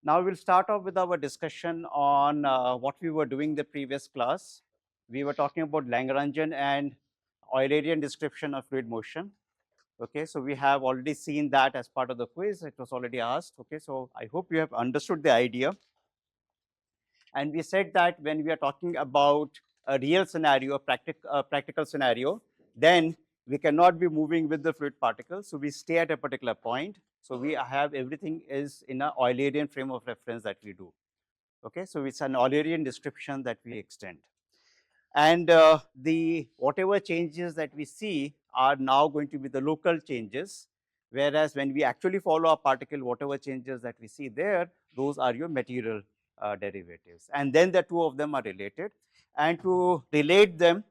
Now we'll start off with our discussion on what we were doing the previous class. We were talking about Lagrangian and Eulerian description of fluid motion. Okay, so we have already seen that as part of the quiz. It was already asked. Okay, so I hope you have understood the idea. And we said that when we are talking about a real scenario, a practical scenario, then we cannot be moving with the fluid particles. So we stay at a particular point. So we have everything is in a Eulerian frame of reference that we do. Okay, so it's an Eulerian description that we extend. And the whatever changes that we see are now going to be the local changes, whereas when we actually follow a particle, whatever changes that we see there, those are your material derivatives. And then the two of them are related. And to relate them,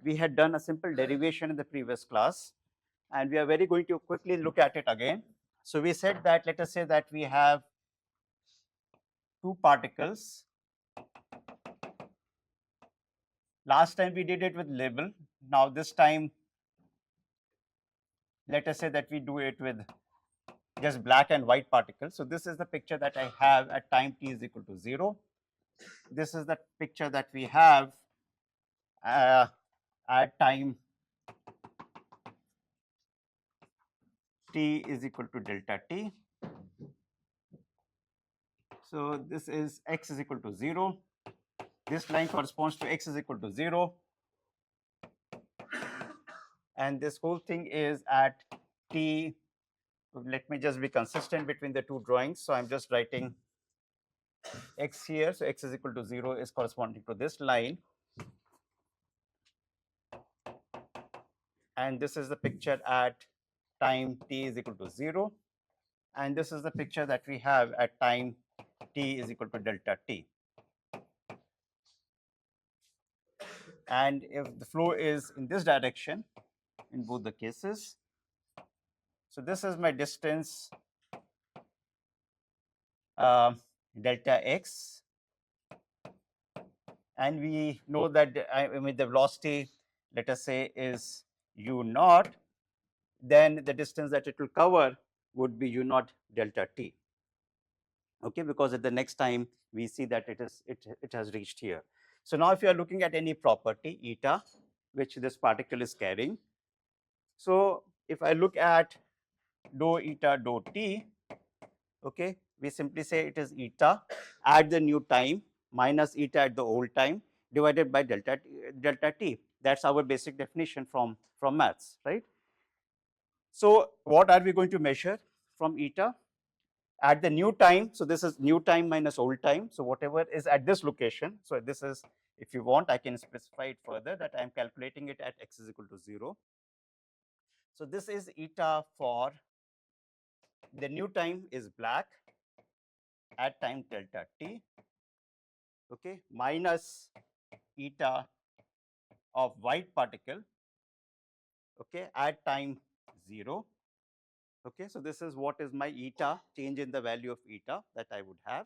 we had done a simple derivation in the previous class, and we are very going to quickly look at it again. So we said that, let us say that we have two particles. Last time we did it with label. Now this time, let us say that we do it with just black and white particles. So this is the picture that I have at time t is equal to 0. This is the picture that we have at time t is equal to delta t. So this is x is equal to 0. This line corresponds to x is equal to 0. And this whole thing is at t. Let me just be consistent between the two drawings. So I'm just writing x here. So x is equal to 0 is corresponding to this line. And this is the picture at time t is equal to 0. And this is the picture that we have at time t is equal to delta t. And if the flow is in this direction in both the cases, so this is my distance delta x, and we know that the velocity, let us say, is u naught, then the distance that it will cover would be u naught delta t. Okay, because at the next time we see that it has reached here. So now if you are looking at any property eta which this particle is carrying, so if I look at dou eta dou t, okay, we simply say it is eta at the new time minus eta at the old time divided by delta t. That's our basic definition from maths, right? So what are we going to measure from eta? At the new time, so this is new time minus old time. So whatever is at this location, so this is, if you want, I can specify it further that I am calculating it at x is equal to 0. So this is eta for the new time is black at time delta t, okay, minus eta of white particle, okay, at time 0. Okay, so this is what is my eta, change in the value of eta that I would have,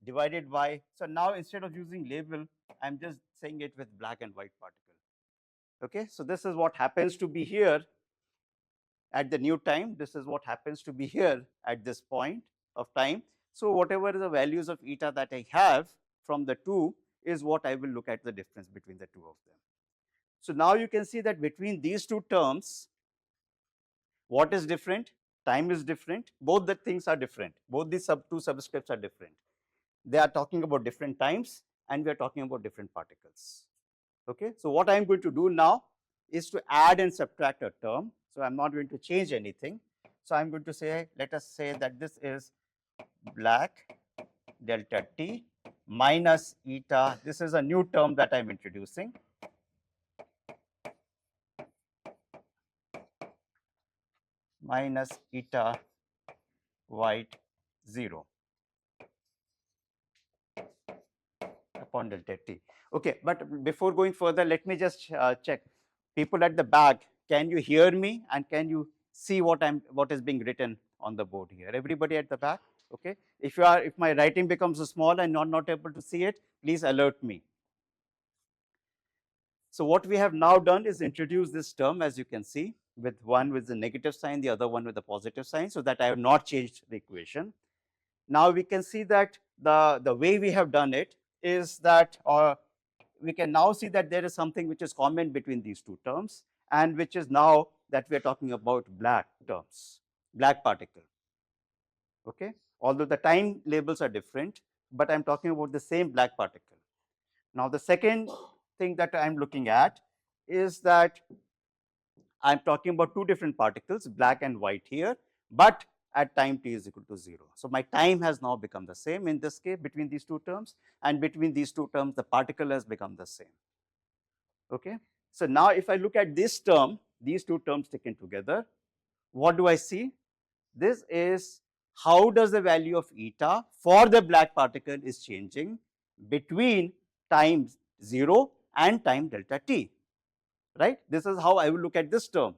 divided by, so now instead of using label, I'm just saying it with black and white particle. Okay, so this is what happens to be here at the new time. This is what happens to be here at this point of time. So whatever the values of eta that I have from the two is what I will look at the difference between the two of them. So now you can see that between these two terms, what is different? Time is different. Both the things are different. Both these two subscripts are different. They are talking about different times and we are talking about different particles. Okay, so what I am going to do now is to add and subtract a term. So I am not going to change anything. So I am going to say, let us say that this is black delta t minus eta. This is a new term that I am introducing. Minus eta white 0 upon delta t. Okay, but before going further, let me just check. People at the back, can you hear me and can you see what is being written on the board here? Everybody at the back, okay? If my writing becomes small and not able to see it, please alert me. So what we have now done is introduce this term, as you can see, with one with the negative sign, the other one with the positive sign, so that I have not changed the equation. Now we can see that the way we have done it is that, or we can now see that there is something which is common between these two terms, and which is now that we are talking about black terms, black particle. Okay, although the time labels are different, but I'm talking about the same black particle. Now the second thing that I'm looking at is that I'm talking about two different particles, black and white here, but at time t is equal to 0. So my time has now become the same in this case between these two terms, and between these two terms the particle has become the same. Okay. So now if I look at this term, these two terms taken together, what do I see? This is how does the value of eta for the black particle is changing between time 0 and time delta t, right? This is how I will look at this term,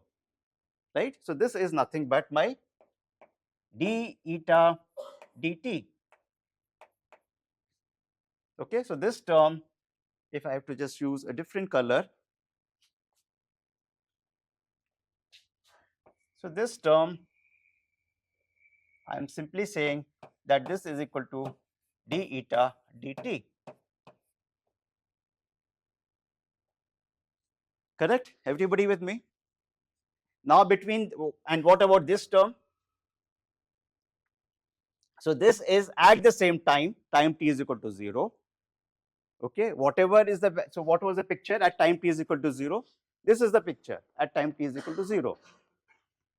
right? So this is nothing but my d eta dt. Okay, so this term, if I have to just use a different color, so this term I am simply saying that this is equal to d eta dt. Correct? Everybody with me? Now between, and what about this term? So this is at the same time, time t is equal to 0. Okay, whatever is the, so what was the picture at time t is equal to 0? This is the picture at time t is equal to 0.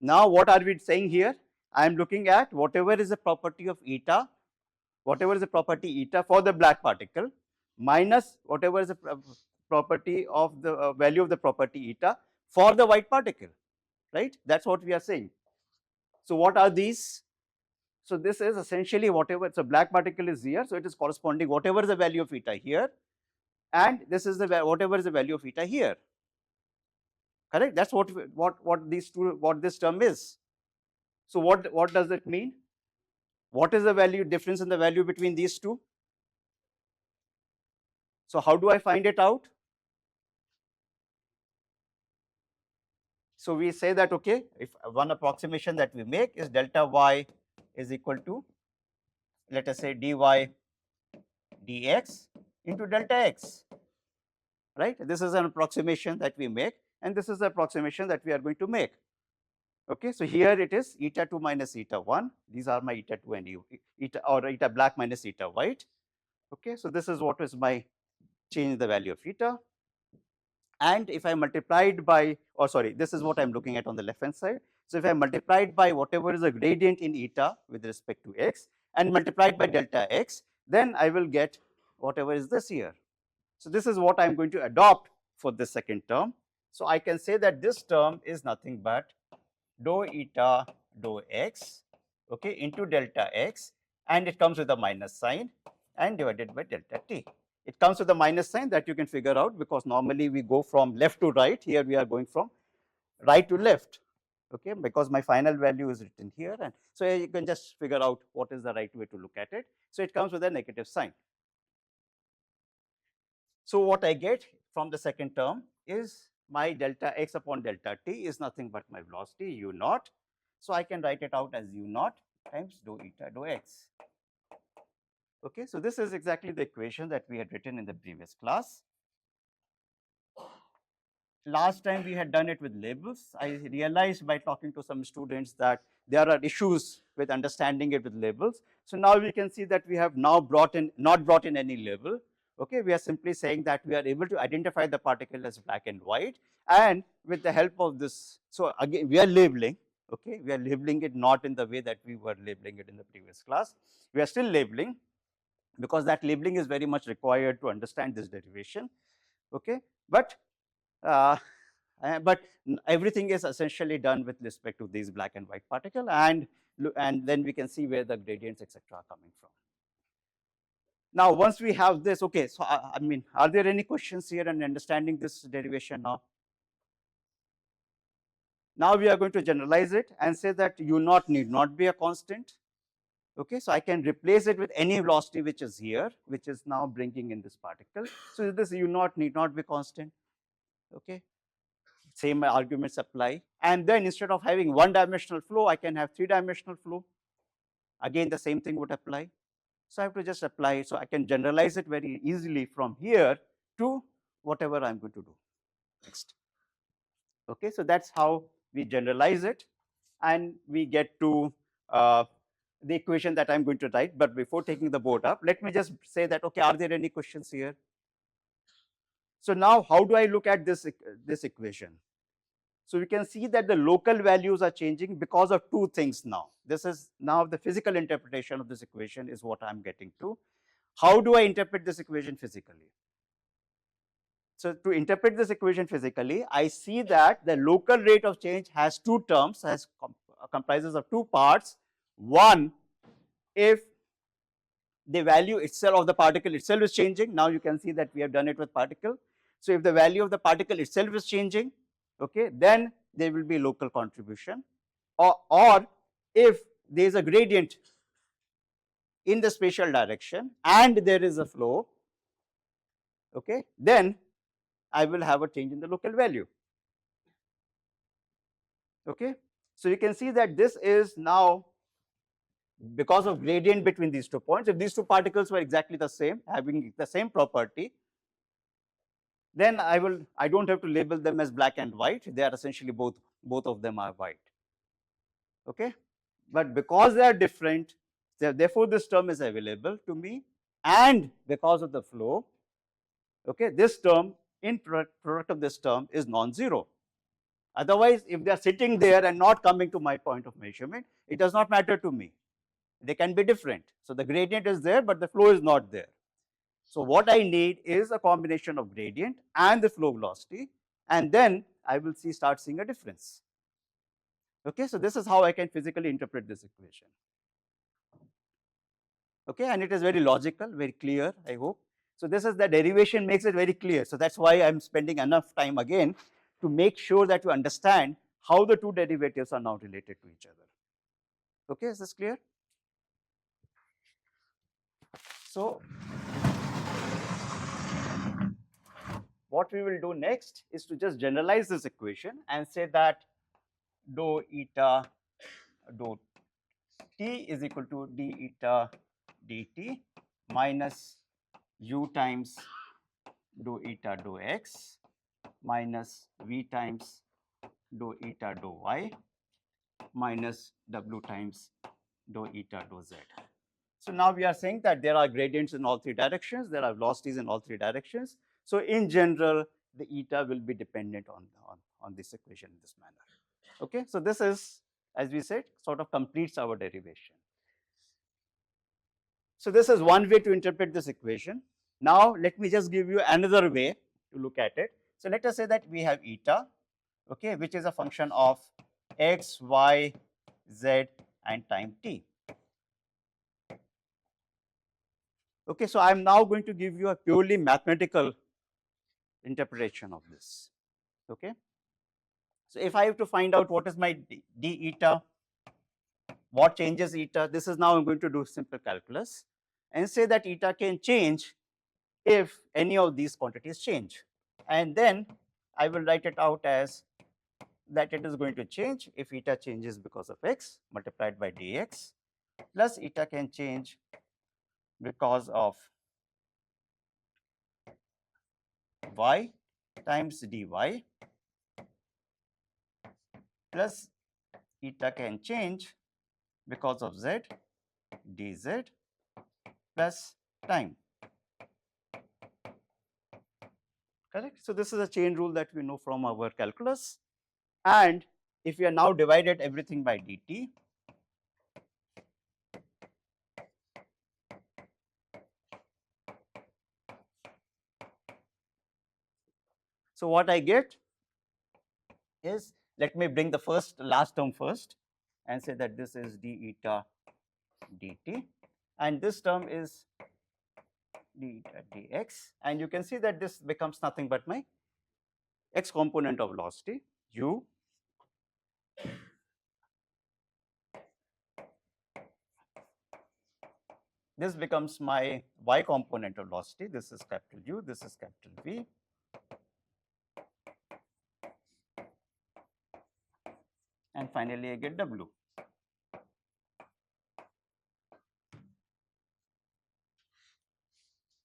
Now what are we saying here? I am looking at whatever is the property of eta, whatever is the property eta for the black particle, minus whatever is the property of the value of the property eta for the white particle, right? That's what we are saying. So what are these? So this is essentially whatever, so black particle is here, so it is corresponding whatever is the value of eta here, and this is the whatever is the value of eta here. Correct? That's what these two, what this term is. So what does it mean? What is the value difference in the value between these two? So how do I find it out? So we say that, okay, if one approximation that we make is delta y is equal to, let us say, dy dx into delta x, right? This is an approximation that we make, and this is the approximation that we are going to make. Okay, so here it is eta 2 minus eta 1. These are my eta 2 and eta, or eta black minus eta white. Okay, so this is what is my change the value of eta. And if I multiplied by, or sorry, this is what I'm looking at on the left hand side. So if I multiplied by whatever is the gradient in eta with respect to x and multiplied by delta x, then I will get whatever is this here. So this is what I'm going to adopt for the second term. So I can say that this term is nothing but dou eta dou x, okay, into delta x, and it comes with a minus sign and divided by delta t. It comes with a minus sign that you can figure out, because normally we go from left to right. Here we are going from right to left, okay, because my final value is written here, and so you can just figure out what is the right way to look at it. So it comes with a negative sign. So what I get from the second term is my delta x upon delta t is nothing but my velocity u naught. So I can write it out as u naught times dou eta dou x. Okay, so this is exactly the equation that we had written in the previous class. Last time we had done it with labels. I realized by talking to some students that there are issues with understanding it with labels. So now we can see that we have now not brought in any label. Okay, we are simply saying that we are able to identify the particle as black and white, and with the help of this, so again we are labeling. Okay, we are labeling it not in the way that we were labeling it in the previous class. We are still labeling, because that labeling is very much required to understand this derivation. Okay, but everything is essentially done with respect to these black and white particle, and then we can see where the gradients etc. are coming from. Now once we have this, okay, so I mean, are there any questions here in understanding this derivation now? Now we are going to generalize it and say that u naught need not be a constant. Okay, so I can replace it with any velocity which is here, which is now bringing in this particle. So this u naught need not be constant. Okay, same arguments apply, and then instead of having one dimensional flow, I can have three dimensional flow. again the same thing would apply. So I have to just apply, so I can generalize it very easily from here to whatever I'm going to do next. Okay, so that's how we generalize it, and we get to the equation that I'm going to write. But before taking the board up, let me just say that, okay, are there any questions here? So now how do I look at this equation? So we can see that the local values are changing because of two things now. This is now the physical interpretation of this equation is what I'm getting to. How do I interpret this equation physically? So to interpret this equation physically, I see that the local rate of change has two terms, comprises of two parts. One, if the value itself of the particle itself is changing. Now you can see that we have done it with particle. So if the value of the particle itself is changing, okay, then there will be local contribution. Or if there is a gradient in the spatial direction and there is a flow, okay, then I will have a change in the local value. Okay, so you can see that this is now because of gradient between these 2 points. If these 2 particles were exactly the same, having the same property, then I don't have to label them as black and white. They are essentially both of them are white. Okay, but because they are different, therefore this term is available to me, and because of the flow, okay, this term in product of this term is non-zero. Otherwise, if they are sitting there and not coming to my point of measurement, it does not matter to me. They can be different. So the gradient is there, but the flow is not there. So what I need is a combination of gradient and the flow velocity, and then I will start seeing a difference. Okay, so this is how I can physically interpret this equation. Okay, and it is very logical, very clear, I hope. So this is the derivation makes it very clear. So that's why I'm spending enough time again to make sure that you understand how the two derivatives are now related to each other. Okay, is this clear? So what we will do next is to just generalize this equation and say that dou eta dou t is equal to d eta dt minus u times dou eta dou x minus v times dou eta dou y minus w times dou eta dou z. So now we are saying that there are gradients in all three directions, there are velocities in all three directions. So in general, the eta will be dependent on this equation in this manner. Okay, so this is, as we said, sort of completes our derivation. So this is one way to interpret this equation. Now let me just give you another way to look at it. So let us say that we have eta, okay, which is a function of x, y, z and time t. Okay, so I am now going to give you a purely mathematical interpretation of this. Okay, so if I have to find out what is my d eta, what changes eta, this is now I'm going to do simple calculus and say that eta can change if any of these quantities change, and then I will write it out as that it is going to change if eta changes because of x multiplied by dx, plus eta can change because of y times dy, plus eta can change because of z dz plus time. Correct? So this is a chain rule that we know from our calculus, and if we are now divided everything by dt, so what I get is, let me bring the last term first and say that this is d eta dt, and this term is d eta dx, and you can see that this becomes nothing but my x component of velocity u, this becomes my y component of velocity, this is capital U, this is capital V, and finally I get W.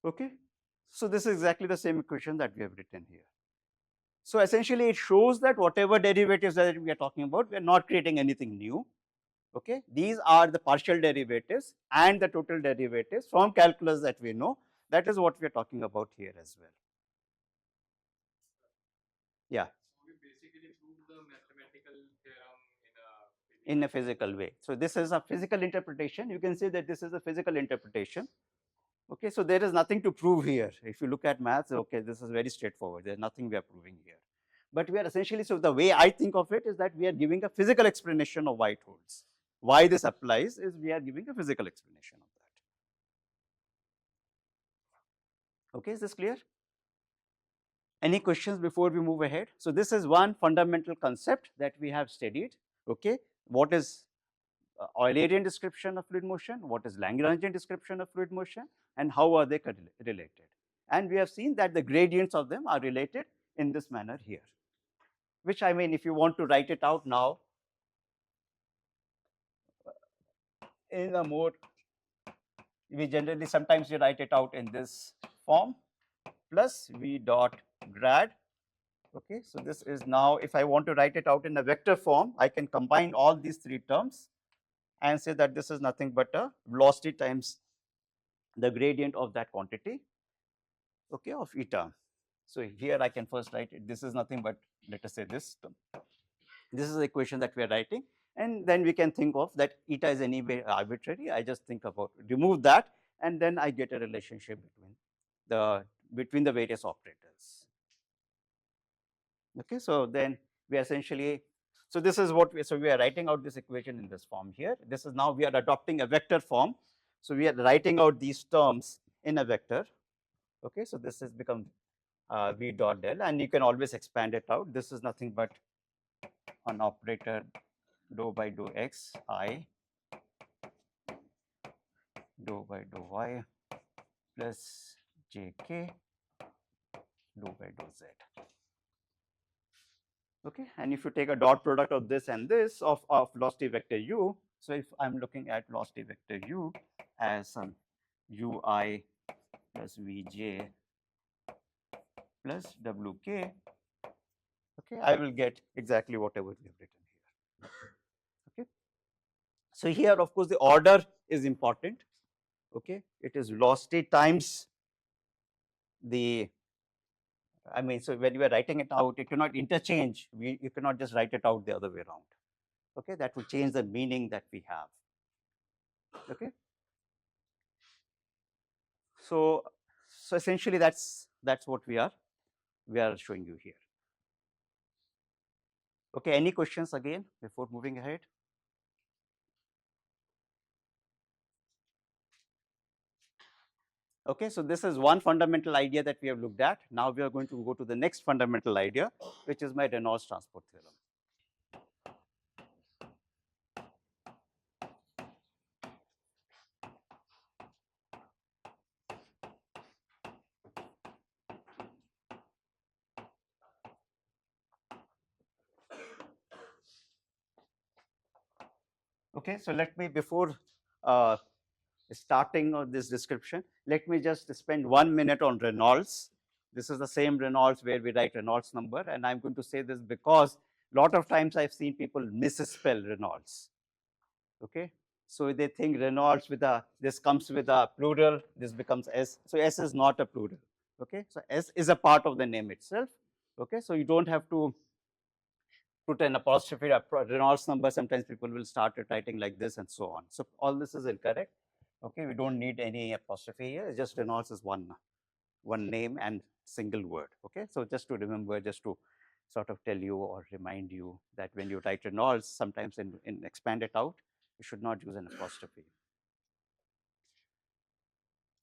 Okay. So this is exactly the same equation that we have written here. So essentially, it shows that whatever derivatives that we are talking about, we are not creating anything new. Okay, these are the partial derivatives and the total derivatives from calculus that we know. That is what we are talking about here as well. Yeah. We basically prove the mathematical theorem In a physical way. So this is a physical interpretation. You can say that this is a physical interpretation. Okay, so there is nothing to prove here. If you look at maths, okay, this is very straightforward. There is nothing we are proving here. But we are essentially, so the way I think of it is that we are giving a physical explanation of why it holds. Why this applies is we are giving a physical explanation of that. Okay, is this clear? Any questions before we move ahead? So this is one fundamental concept that we have studied. Okay, what is Eulerian description of fluid motion, what is Lagrangian description of fluid motion, and how are they related? And we have seen that the gradients of them are related in this manner here. Which I mean, if you want to write it out now in a more, we generally sometimes we write it out in this form plus V dot grad. Okay, so this is now, if I want to write it out in a vector form, I can combine all these three terms and say that this is nothing but a velocity times the gradient of that quantity, okay, of eta. So here I can first write it. This is nothing but, let us say this term. This is the equation that we are writing, and then we can think of that eta is anyway arbitrary. I just think about remove that, and then I get a relationship between the various operators. Okay, so then we essentially, so this is what we are writing out this equation in this form here. This is now we are adopting a vector form. So we are writing out these terms in a vector. Okay, so this has become V dot del, and you can always expand it out. This is nothing but an operator dou by dou x I dou by dou y plus jk dou by dou z. Okay, and if you take a dot product of this and this of velocity vector u, so if I'm looking at velocity vector u as some ui plus vj plus wk, okay, I will get exactly whatever we have written here. Okay, so here of course the order is important. Okay, it is velocity times the, I mean, so when you are writing it out, you cannot interchange. You cannot just write it out the other way around. Okay, that will change the meaning that we have. Okay, so essentially that's what we are showing you here. Okay, any questions again before moving ahead? Okay, so this is one fundamental idea that we have looked at. Now we are going to go to the next fundamental idea, which is my Reynolds transport theorem. Okay, so let me, before starting of this description, let me just spend 1 minute on Reynolds. This is the same Reynolds where we write Reynolds number, and I'm going to say this because a lot of times I've seen people misspell Reynolds. Okay, so they think Reynolds with a, this comes with a plural, this becomes S. So S is not a plural. Okay, so S is a part of the name itself. Okay, so you don't have to put an apostrophe, a Reynolds number. Sometimes people will start writing like this and so on. So all this is incorrect. Okay, we don't need any apostrophe here. Just Reynolds is one name and single word. Okay, so just to remember, just to sort of tell you or remind you that when you write Reynolds, sometimes in expand it out, you should not use an apostrophe.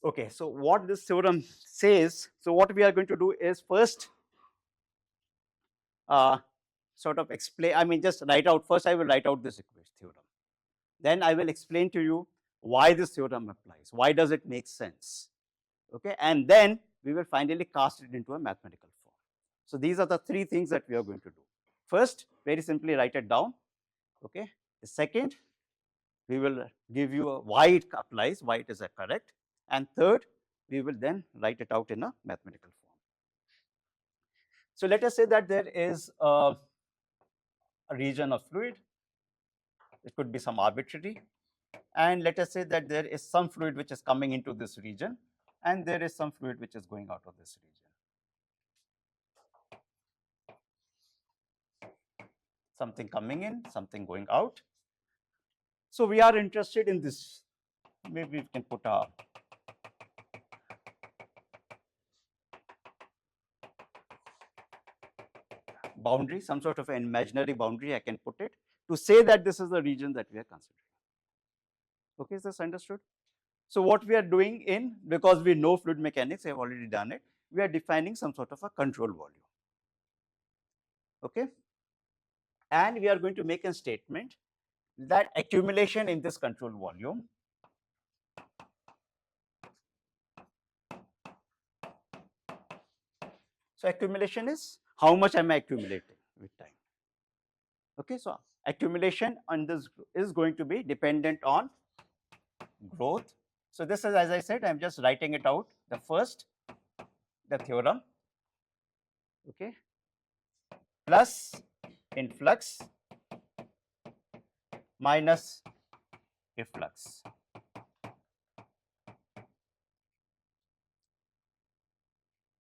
Okay, so what this theorem says, so what we are going to do is first sort of explain, I mean, just write out, first I will write out this theorem. Then I will explain to you why this theorem applies, why does it make sense, okay, and then we will finally cast it into a mathematical form. So these are the three things that we are going to do. First, very simply write it down, okay. The second, we will give you why it applies, why it is correct, and third, we will then write it out in a mathematical form. So let us say that there is a region of fluid, it could be some arbitrary, and let us say that there is some fluid which is coming into this region and there is some fluid which is going out of this region. Something coming in, something going out. So we are interested in this. Maybe we can put a boundary, some sort of an imaginary boundary I can put it to say that this is the region that we are considering. Okay, is this understood? So what we are doing in, because we know fluid mechanics, I have already done it, we are defining some sort of a control volume. Okay, and we are going to make a statement that accumulation in this control volume so accumulation is how much am I accumulating with time. Okay, so accumulation on this is going to be dependent on growth. So this is, as I said, I'm just writing it out. The first, the theorem, okay, plus influx minus efflux.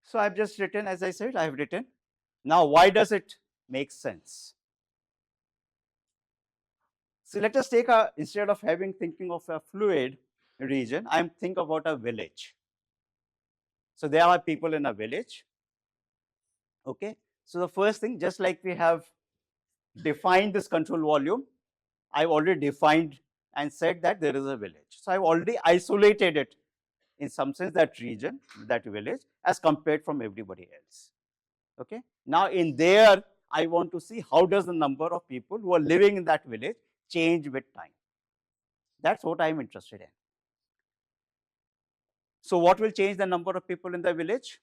So I've just written, as I said, I've written. Now, why does it make sense? So let us take a, instead of having thinking of a fluid region, I'm think about a village. So there are people in a village. Okay. So the first thing, just like we have defined this control volume, I've already defined and said that there is a village. So I've already isolated it in some sense, that region, that village, as compared from everybody else. Okay. Now in there, I want to see how does the number of people who are living in that village change with time. That's what I'm interested in. So what will change the number of people in the village?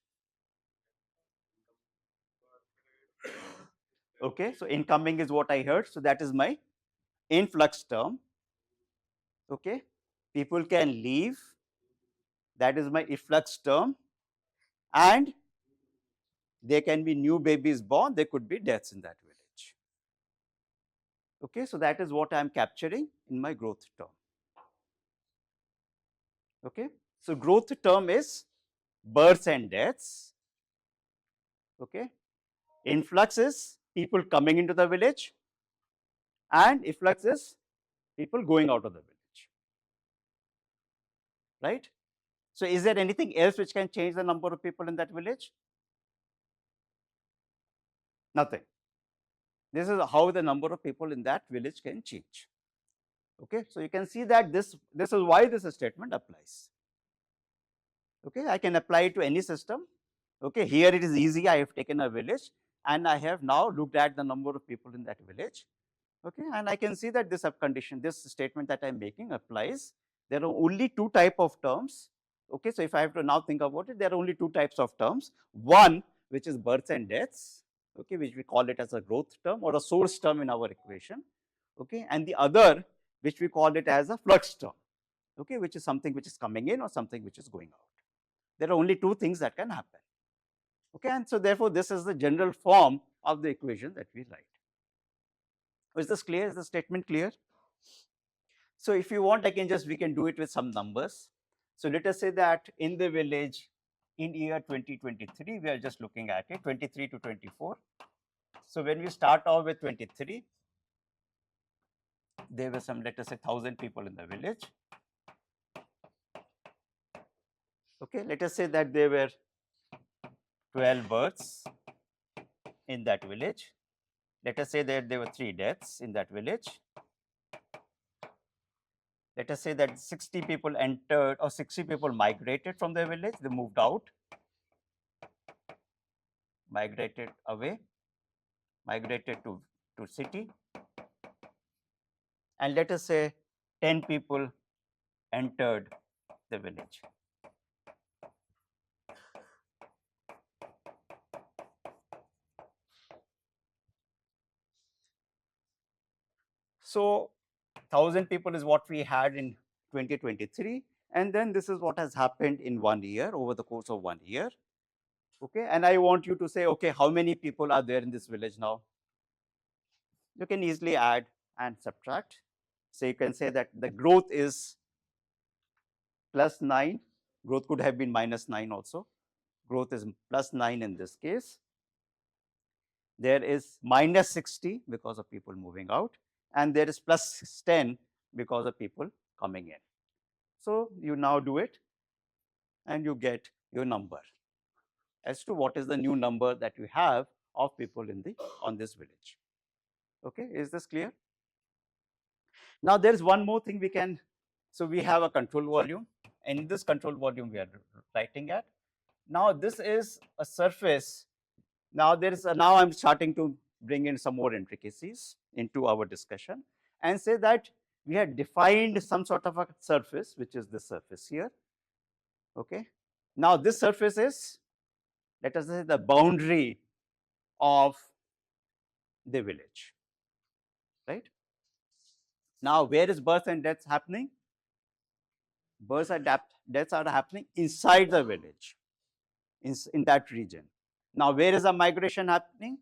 Okay, so incoming is what I heard. So that is my influx term. Okay, people can leave. That is my efflux term. And there can be new babies born. There could be deaths in that village. Okay, so that is what I am capturing in my growth term. Okay, so growth term is births and deaths. Okay, influx is people coming into the village, and efflux is people going out of the village. Right? So is there anything else which can change the number of people in that village? Nothing. This is how the number of people in that village can change. Okay, so you can see that this is why this statement applies. Okay, I can apply it to any system. Okay, here it is easy. I have taken a village and I have now looked at the number of people in that village. Okay, and I can see that this condition, this statement that I'm making applies. There are only two type of terms. Okay, so if I have to now think about it, there are only two types of terms. One, which is births and deaths, okay, which we call it as a growth term or a source term in our equation. Okay, and the other, which we call it as a flux term, okay, which is something which is coming in or something which is going out. There are only two things that can happen. Okay, and so therefore this is the general form of the equation that we write. Is this clear? Is the statement clear? So if you want, I can just, we can do it with some numbers. So let us say that in the village in year 2023, we are just looking at it, 23 to 24. So when we start off with 23, there were some, let us say 1,000 people in the village. Okay, let us say that there were 12 births in that village. Let us say that there were 3 deaths in that village. Let us say that 60 people entered or 60 people migrated from the village, they moved out, migrated away, migrated to city, and let us say 10 people entered the village. So 1,000 people is what we had in 2023, And then this is what has happened in 1 year, over the course of 1 year. Okay, and I want you to say, okay, how many people are there in this village now? You can easily add and subtract. So you can say that the growth is +9. Growth could have been -9 also. Growth is +9 in this case. There is -60 because of people moving out, and there is +10 because of people coming in. So you now do it and you get your number as to what is the new number that you have of people in the on this village. Okay, is this clear? Now there is one more thing we can. So we have a control volume, and in this control volume we are writing at. Now this is a surface. Now there is now I'm starting to bring in some more intricacies into our discussion and say that we had defined some sort of a surface, which is this surface here. Okay. Now this surface is, let us say, the boundary of the village, right? Now where is birth and death happening? Births and deaths are happening inside the village, in that region. Now where is the migration happening?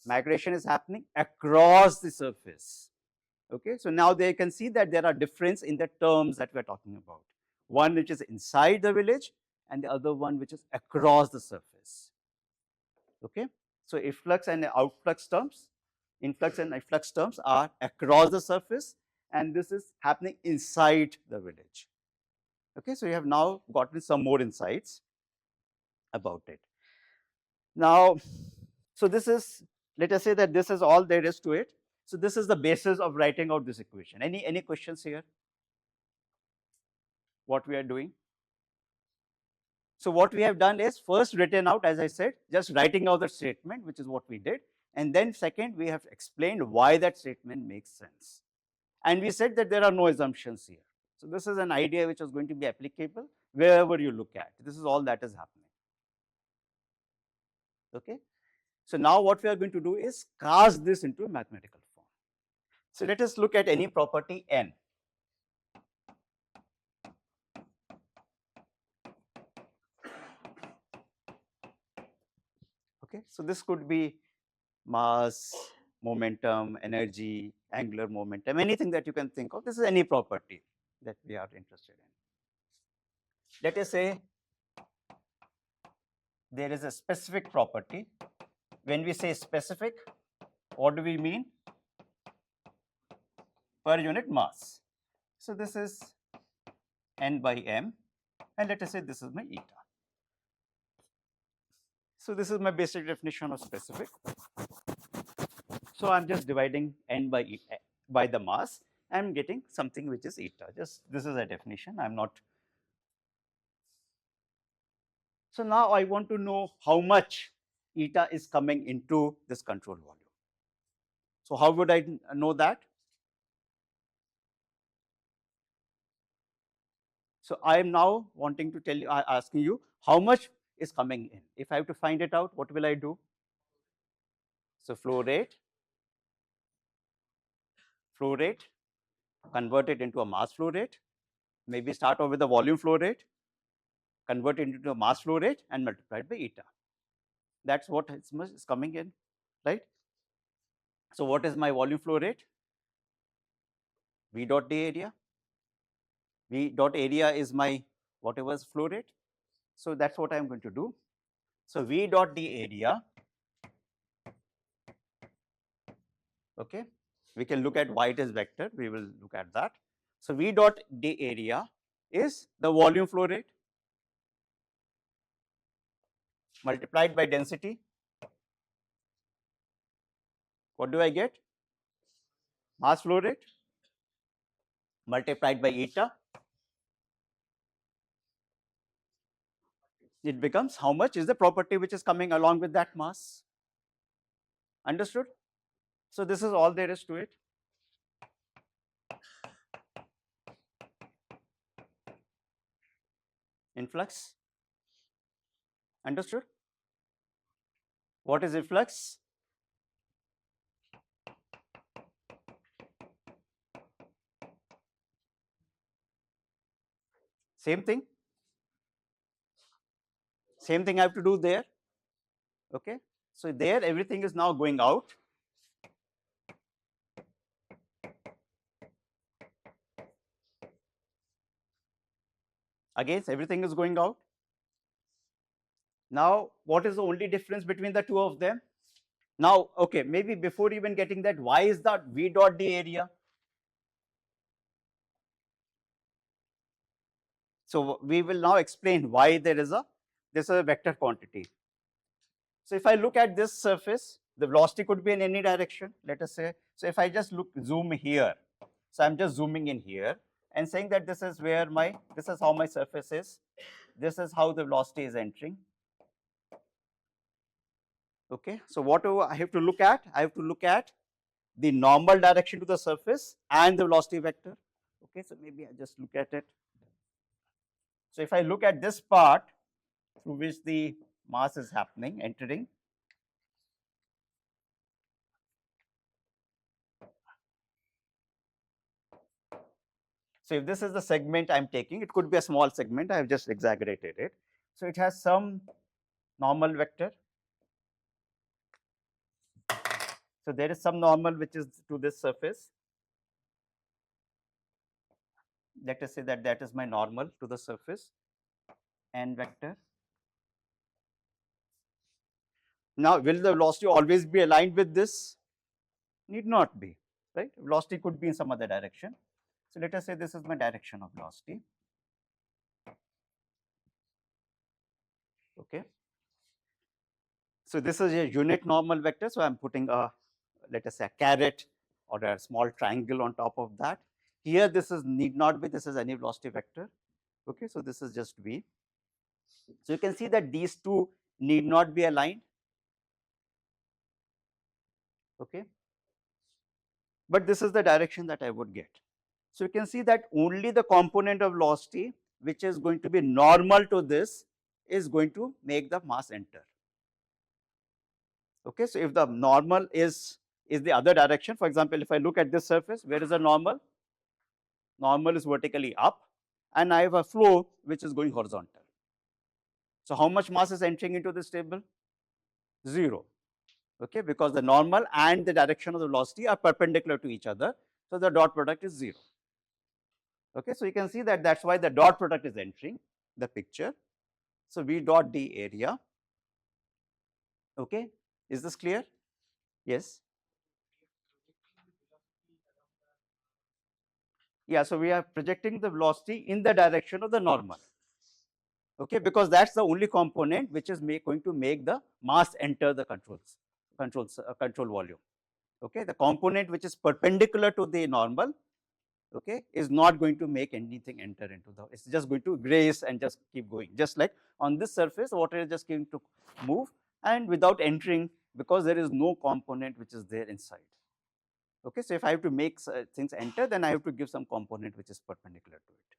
Migration is happening across the surface. Okay, so now they can see that there are difference in the terms that we are talking about. One which is inside the village, and the other one which is across the surface. Okay, so efflux and outflux terms, influx and efflux terms are across the surface, and this is happening inside the village. Okay, so you have now gotten some more insights about it. Now, so this is, let us say that this is all there is to it. So this is the basis of writing out this equation. Any questions here? What we are doing? So what we have done is first written out, as I said, just writing out the statement, which is what we did. And then second, we have explained why that statement makes sense. And we said that there are no assumptions here. So this is an idea which is going to be applicable wherever you look at. This is all that is happening. Okay. So now what we are going to do is cast this into a mathematical form. So let us look at any property n. Okay. So this could be mass, momentum, energy, angular momentum, anything that you can think of. This is any property that we are interested in. Let us say there is a specific property. When we say specific, what do we mean? Per unit mass. So this is n by m, and let us say this is my eta. So this is my basic definition of specific. So I'm just dividing n by by the mass. I'm getting something which is eta. Just this is a definition. I'm not. So now I want to know how much eta is coming into this control volume. So how would I know that? So I am now wanting to tell you, asking you how much is coming in. If I have to find it out, what will I do? So flow rate, convert it into a mass flow rate. Maybe start off with the volume flow rate, convert it into a mass flow rate, and multiply it by eta. That's what is coming in, right? So what is my volume flow rate? V dot D area. V dot area is my whatever is flow rate. So that's what I'm going to do. So V dot D area, okay. We can look at why it is vector. We will look at that. So V dot D area is the volume flow rate multiplied by density. What do I get? Mass flow rate multiplied by eta. It becomes how much is the property which is coming along with that mass. Understood? So this is all there is to it. Influx. Understood? What is influx? Same thing. Same thing I have to do there. Okay. So there everything is now going out. Again, everything is going out. Now, what is the only difference between the two of them? Now, okay, maybe before even getting that, why is that V dot D area? So we will now explain why this is a vector quantity. So if I look at this surface, the velocity could be in any direction, let us say. So if I just zoom here, so I'm just zooming in here and saying that this is how my surface is. This is how the velocity is entering. Okay, so what do I have to look at? I have to look at the normal direction to the surface and the velocity vector. Okay, so maybe I just look at it. So if I look at this part through which the mass is entering. So if this is the segment I'm taking, it could be a small segment, I have just exaggerated it. So it has some normal vector. So there is some normal which is to this surface. Let us say that that is my normal to the surface n vector. Now, will the velocity always be aligned with this? Need not be, right? Velocity could be in some other direction. So let us say this is my direction of velocity. Okay. So this is a unit normal vector. So I'm putting a, let us say, a caret or a small triangle on top of that. Here, this is need not be. This is any velocity vector. Okay. So this is just v. So you can see that these two need not be aligned. Okay. But this is the direction that I would get. So you can see that only the component of velocity which is going to be normal to this is going to make the mass enter. Okay, so if the normal is the other direction, for example, if I look at this surface, where is the normal? Normal is vertically up, and I have a flow which is going horizontal. So how much mass is entering into this table? 0. Okay, because the normal and the direction of the velocity are perpendicular to each other, so the dot product is 0. Okay, so you can see that that's why the dot product is entering the picture. So V dot D area. Okay, is this clear? Yes. Yeah, so we are projecting the velocity in the direction of the normal. Okay, because that's the only component which is going to make the mass enter the control volume. Okay, the component which is perpendicular to the normal, okay, is not going to make anything enter into the, it's just going to graze and just keep going. Just like on this surface, water is just going to move and without entering, because there is no component which is there inside. Okay, so if I have to make things enter, then I have to give some component which is perpendicular to it,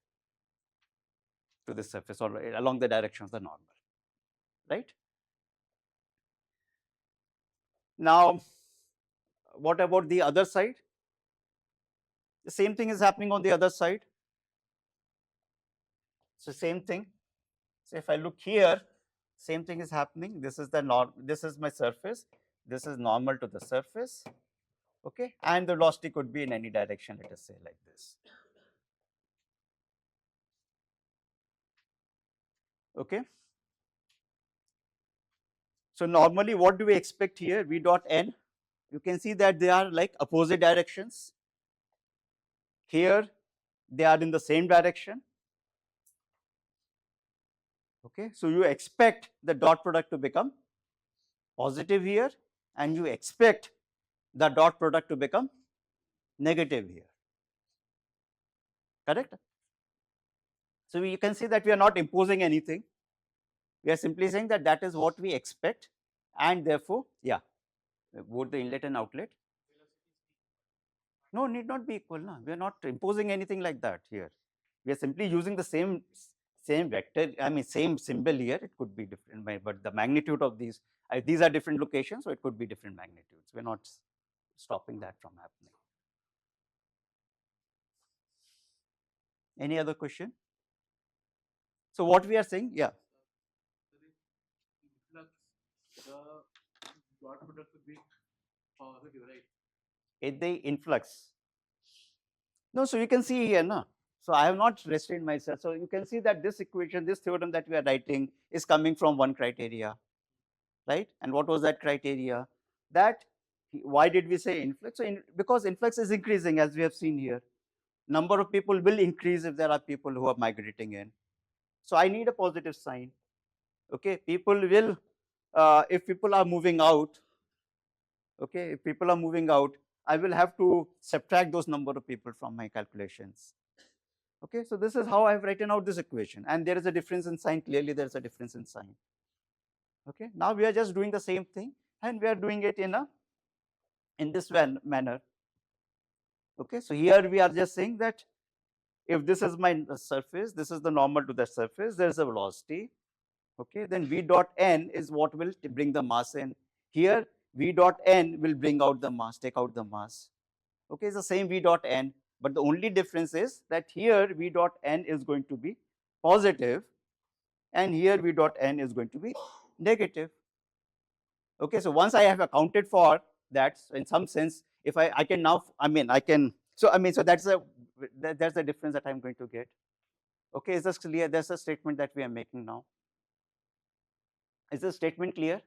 to this surface or along the direction of the normal, right? Now, what about the other side? The same thing is happening on the other side. So same thing. So if I look here, same thing is happening. This is the this is my surface. This is normal to the surface. Okay, and the velocity could be in any direction. Let us say like this. Okay. So normally, what do we expect here? V dot n. You can see that they are like opposite directions. Here, they are in the same direction. Okay, so you expect the dot product to become positive here, and you expect the dot product to become negative here. Correct? So you can see that we are not imposing anything. We are simply saying that that is what we expect, and therefore, yeah, both the inlet and outlet. No, need not be equal. No, we are not imposing anything like that here. We are simply using the same vector. I mean, same symbol here. It could be different, but the magnitude of these are different locations, so it could be different magnitudes. We are not stopping that from happening. Any other question? So what we are saying, yeah. Influx, the dot product would be positive, right? At the influx. No, so you can see here, no. So I have not restrained myself. So you can see that this equation, this theorem that we are writing is coming from one criteria, right? And what was that criteria? That why did we say influx? So because influx is increasing, as we have seen here. Number of people will increase if there are people who are migrating in. So I need a positive sign. Okay, people will, if people are moving out, okay, if people are moving out, I will have to subtract those number of people from my calculations. Okay, so this is how I've written out this equation, and there is a difference in sign. Clearly, there is a difference in sign. Okay, now we are just doing the same thing, and we are doing it in this manner. Okay, so here we are just saying that if this is my surface, this is the normal to the surface, there is a velocity. Okay, then v dot n is what will bring the mass in. Here v dot n will bring out the mass, take out the mass. Okay, it's the same v dot n, but the only difference is that here v dot n is going to be positive, and here v dot n is going to be negative. Okay, so once I have accounted for that, so in some sense, if I can now, I can, so that's the difference that I'm going to get. Okay, is this clear? That's the statement that we are making now. Is the statement clear?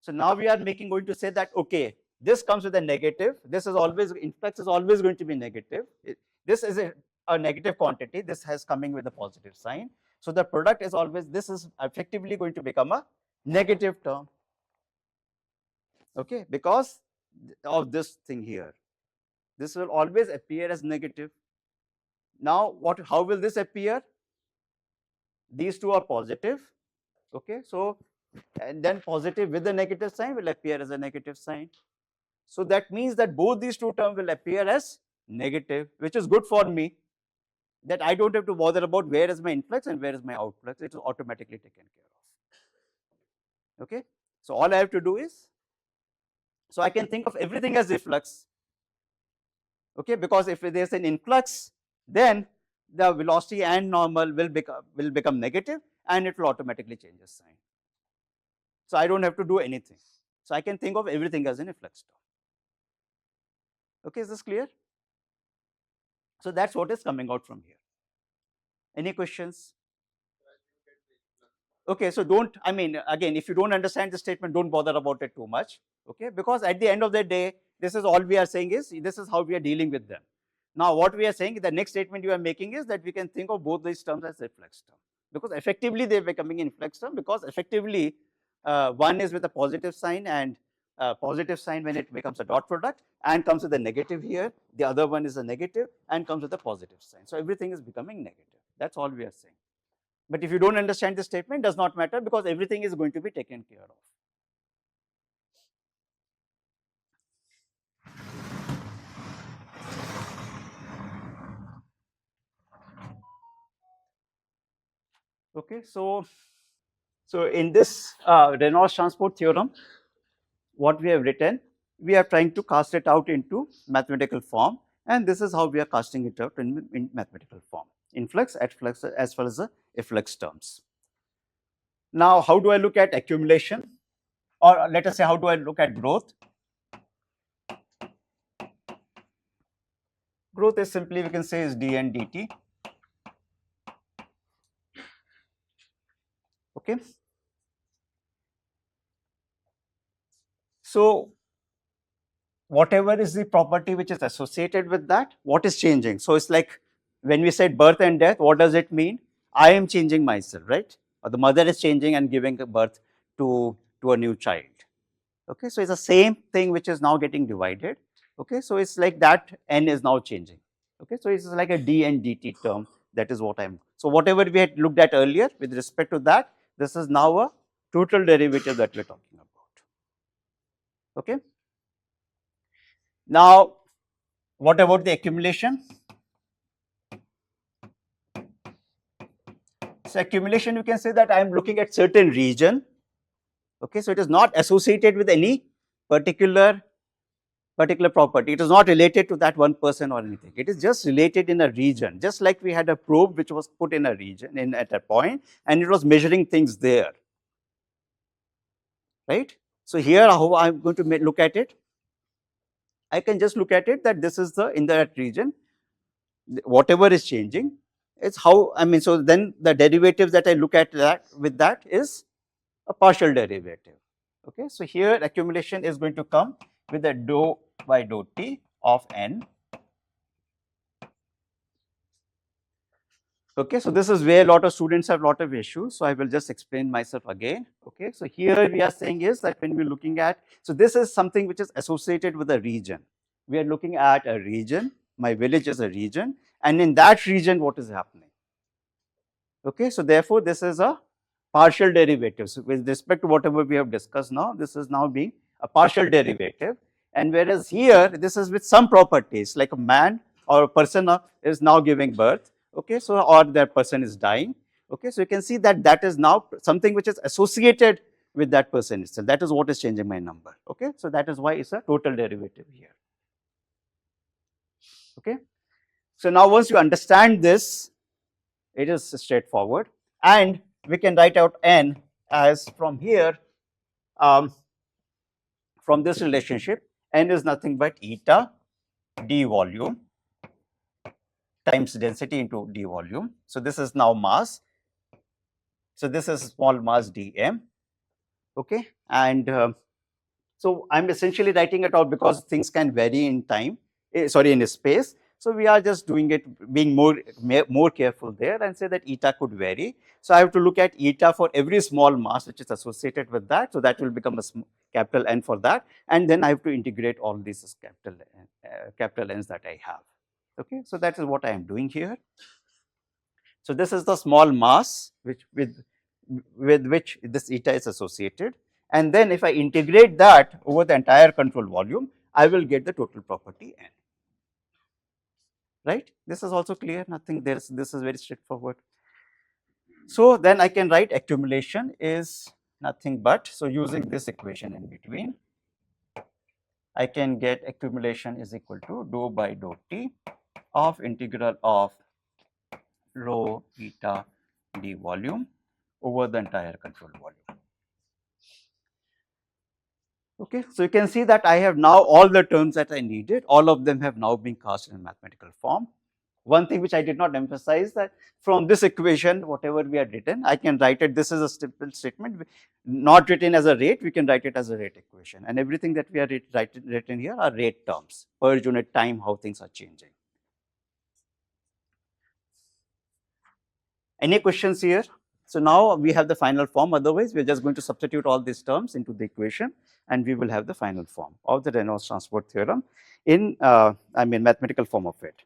So now we are going to say that, okay, this comes with a negative. This is always, influx is always going to be negative. This is a negative quantity. This has coming with a positive sign. So the product is always, this is effectively going to become a negative term. Okay, because of this thing here. This will always appear as negative. Now, how will this appear? These two are positive. Okay, so and then positive with the negative sign will appear as a negative sign. So that means that both these two terms will appear as negative, which is good for me, that I don't have to bother about where is my influx and where is my outflux. It is automatically taken care of. Okay, so all I have to do is, so I can think of everything as efflux. Okay, because if there's an influx, then the velocity and normal will become negative, and it will automatically change its sign. So I don't have to do anything. So I can think of everything as an efflux term. Okay, is this clear? So that's what is coming out from here. Any questions? Okay, so don't, again, if you don't understand the statement, don't bother about it too much. Okay, because at the end of the day, this is all we are saying is, this is how we are dealing with them. Now, what we are saying, the next statement you are making is that we can think of both these terms as reflex term, because effectively they are becoming inflex term, because effectively one is with a positive sign, and positive sign when it becomes a dot product and comes with a negative here. The other one is a negative and comes with a positive sign. So everything is becoming negative. That's all we are saying. But if you don't understand the statement, does not matter, because everything is going to be taken care of. Okay, so in this Reynolds transport theorem, what we have written, we are trying to cast it out into mathematical form, and this is how we are casting it out in mathematical form, influx, efflux, as well as the efflux terms. Now, how do I look at accumulation, or let us say, how do I look at growth? Growth is simply, we can say, is dn dt. Okay, so whatever is the property which is associated with that, what is changing? So it's like when we said birth and death, what does it mean? I am changing myself, right? Or the mother is changing and giving birth to a new child. Okay, so it's the same thing which is now getting divided. Okay, so it's like that n is now changing. Okay, so it's like a d and dt term. That is what I'm. So whatever we had looked at earlier with respect to that, this is now a total derivative that we're talking about. Okay. Now, what about the accumulation? So accumulation, you can say that I am looking at certain region. Okay, so it is not associated with any particular particular property. It is not related to that one person or anything. It is just related in a region, just like we had a probe which was put in a region at a point and it was measuring things there, right? So here how I'm going to look at it, I can just look at it that this is the in that region, whatever is changing, it's how, I mean, so then the derivatives that I look at that with that is a partial derivative. Okay, so here accumulation is going to come with a dou by dou t of n. Okay, so this is where a lot of students have a lot of issues. So I will just explain myself again. Okay, so here we are saying is that when we're looking at, so this is something which is associated with a region. We are looking at a region, my village is a region, and in that region, what is happening? Okay, so therefore, this is a partial derivative. So with respect to whatever we have discussed now, this is now being a partial derivative. And whereas here, this is with some properties like a man or a person is now giving birth. Okay, so or that person is dying. Okay, so you can see that that is now something which is associated with that person itself. That is what is changing my number. Okay, so that is why it's a total derivative here. Okay, so now once you understand this, it is straightforward, and we can write out n as from here, from this relationship, n is nothing but eta d volume times density into d volume. So this is now mass. So this is small mass dm. Okay, and so I'm essentially writing it out because things can vary in time, sorry, in space. So we are just doing it, being more careful there, and say that eta could vary. So I have to look at eta for every small mass which is associated with that. So that will become a capital N for that, and then I have to integrate all these capital N's that I have. Okay, so that is what I am doing here. So this is the small mass which with which this eta is associated, and then if I integrate that over the entire control volume, I will get the total property n. Right? This is also clear. Nothing there. This is very straightforward. So then I can write accumulation is nothing but, so using this equation in between, I can get accumulation is equal to dou by dou t of integral of rho eta d volume over the entire control volume. Okay, so you can see that I have now all the terms that I needed, all of them have now been cast in mathematical form. One thing which I did not emphasize, that from this equation, whatever we had written, I can write it, this is a simple statement, not written as a rate, we can write it as a rate equation, and everything that we are written here are rate terms, per unit time, how things are changing. Any questions here? So now we have the final form, otherwise we are just going to substitute all these terms into the equation, and we will have the final form of the Reynolds transport theorem in, I mean, mathematical form of it.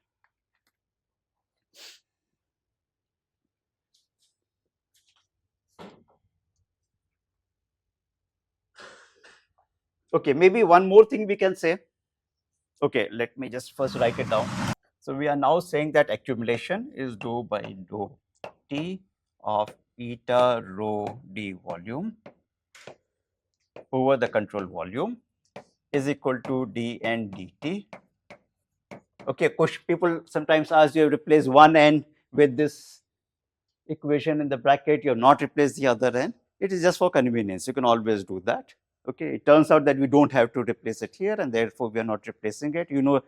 Okay, maybe one more thing we can say. Okay, let me just first write it down. So we are now saying that accumulation is dou by dou t of eta rho d volume over the control volume is equal to dn dt. Okay, people sometimes ask you replace one n with this equation in the bracket, you have not replaced the other n. It is just for convenience, you can always do that. Okay, it turns out that we don't have to replace it here, and therefore we are not replacing it. You know,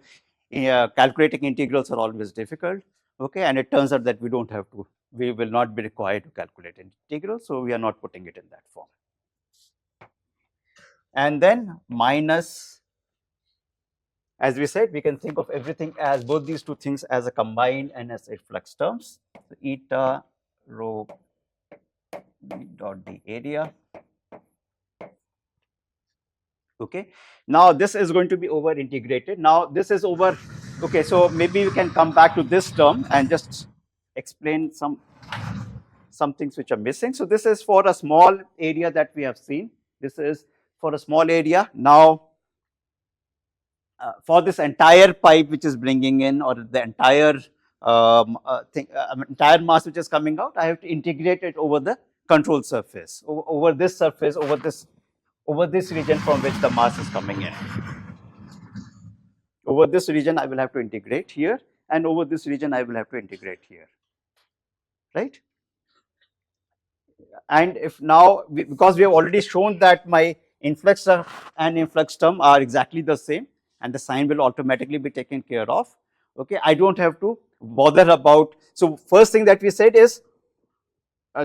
calculating integrals are always difficult. Okay, and it turns out that we don't have to, we will not be required to calculate integrals, so we are not putting it in that form. And then minus, as we said, we can think of everything as both these two things as a combined and as flux terms. So eta rho dot d area. Okay, now this is going to be over integrated. Now this is over. Okay, so maybe we can come back to this term and just explain some things which are missing. So this is for a small area that we have seen. This is for a small area. Now for this entire pipe which is bringing in, or the entire entire mass which is coming out, I have to integrate it over the control surface, over this surface, over this region from which the mass is coming in. over this region I will have to integrate here, and over this region I will have to integrate here, right? And if now, because we have already shown that my influx and influx term are exactly the same, and the sign will automatically be taken care of, okay, I don't have to bother about. So first thing that we said is,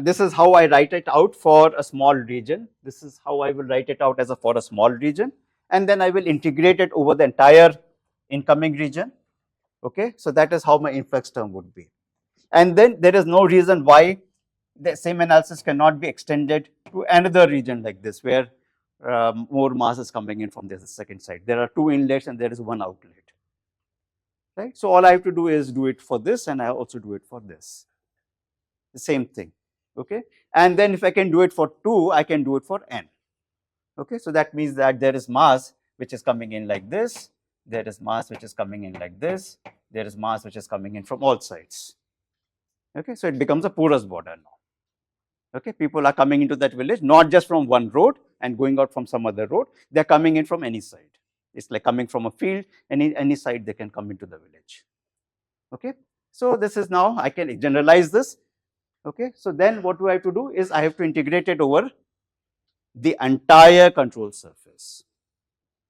this is how I write it out for a small region. This is how I will write it out for a small region, and then I will integrate it over the entire incoming region. Okay, so that is how my influx term would be. And then there is no reason why the same analysis cannot be extended to another region like this, where more mass is coming in from the second side. There are two inlets and there is one outlet, right? So all I have to do is do it for this, and I also do it for this. The same thing, okay? And then if I can do it for 2, I can do it for n. Okay, so that means that there is mass which is coming in like this, there is mass which is coming in like this, there is mass which is coming in from all sides. Okay, so it becomes a porous border now. Okay, people are coming into that village not just from one road and going out from some other road, they are coming in from any side. It's like coming from a field, any side they can come into the village. Okay, so this is now I can generalize this. Okay, so then what do I have to do is I have to integrate it over the entire control surface.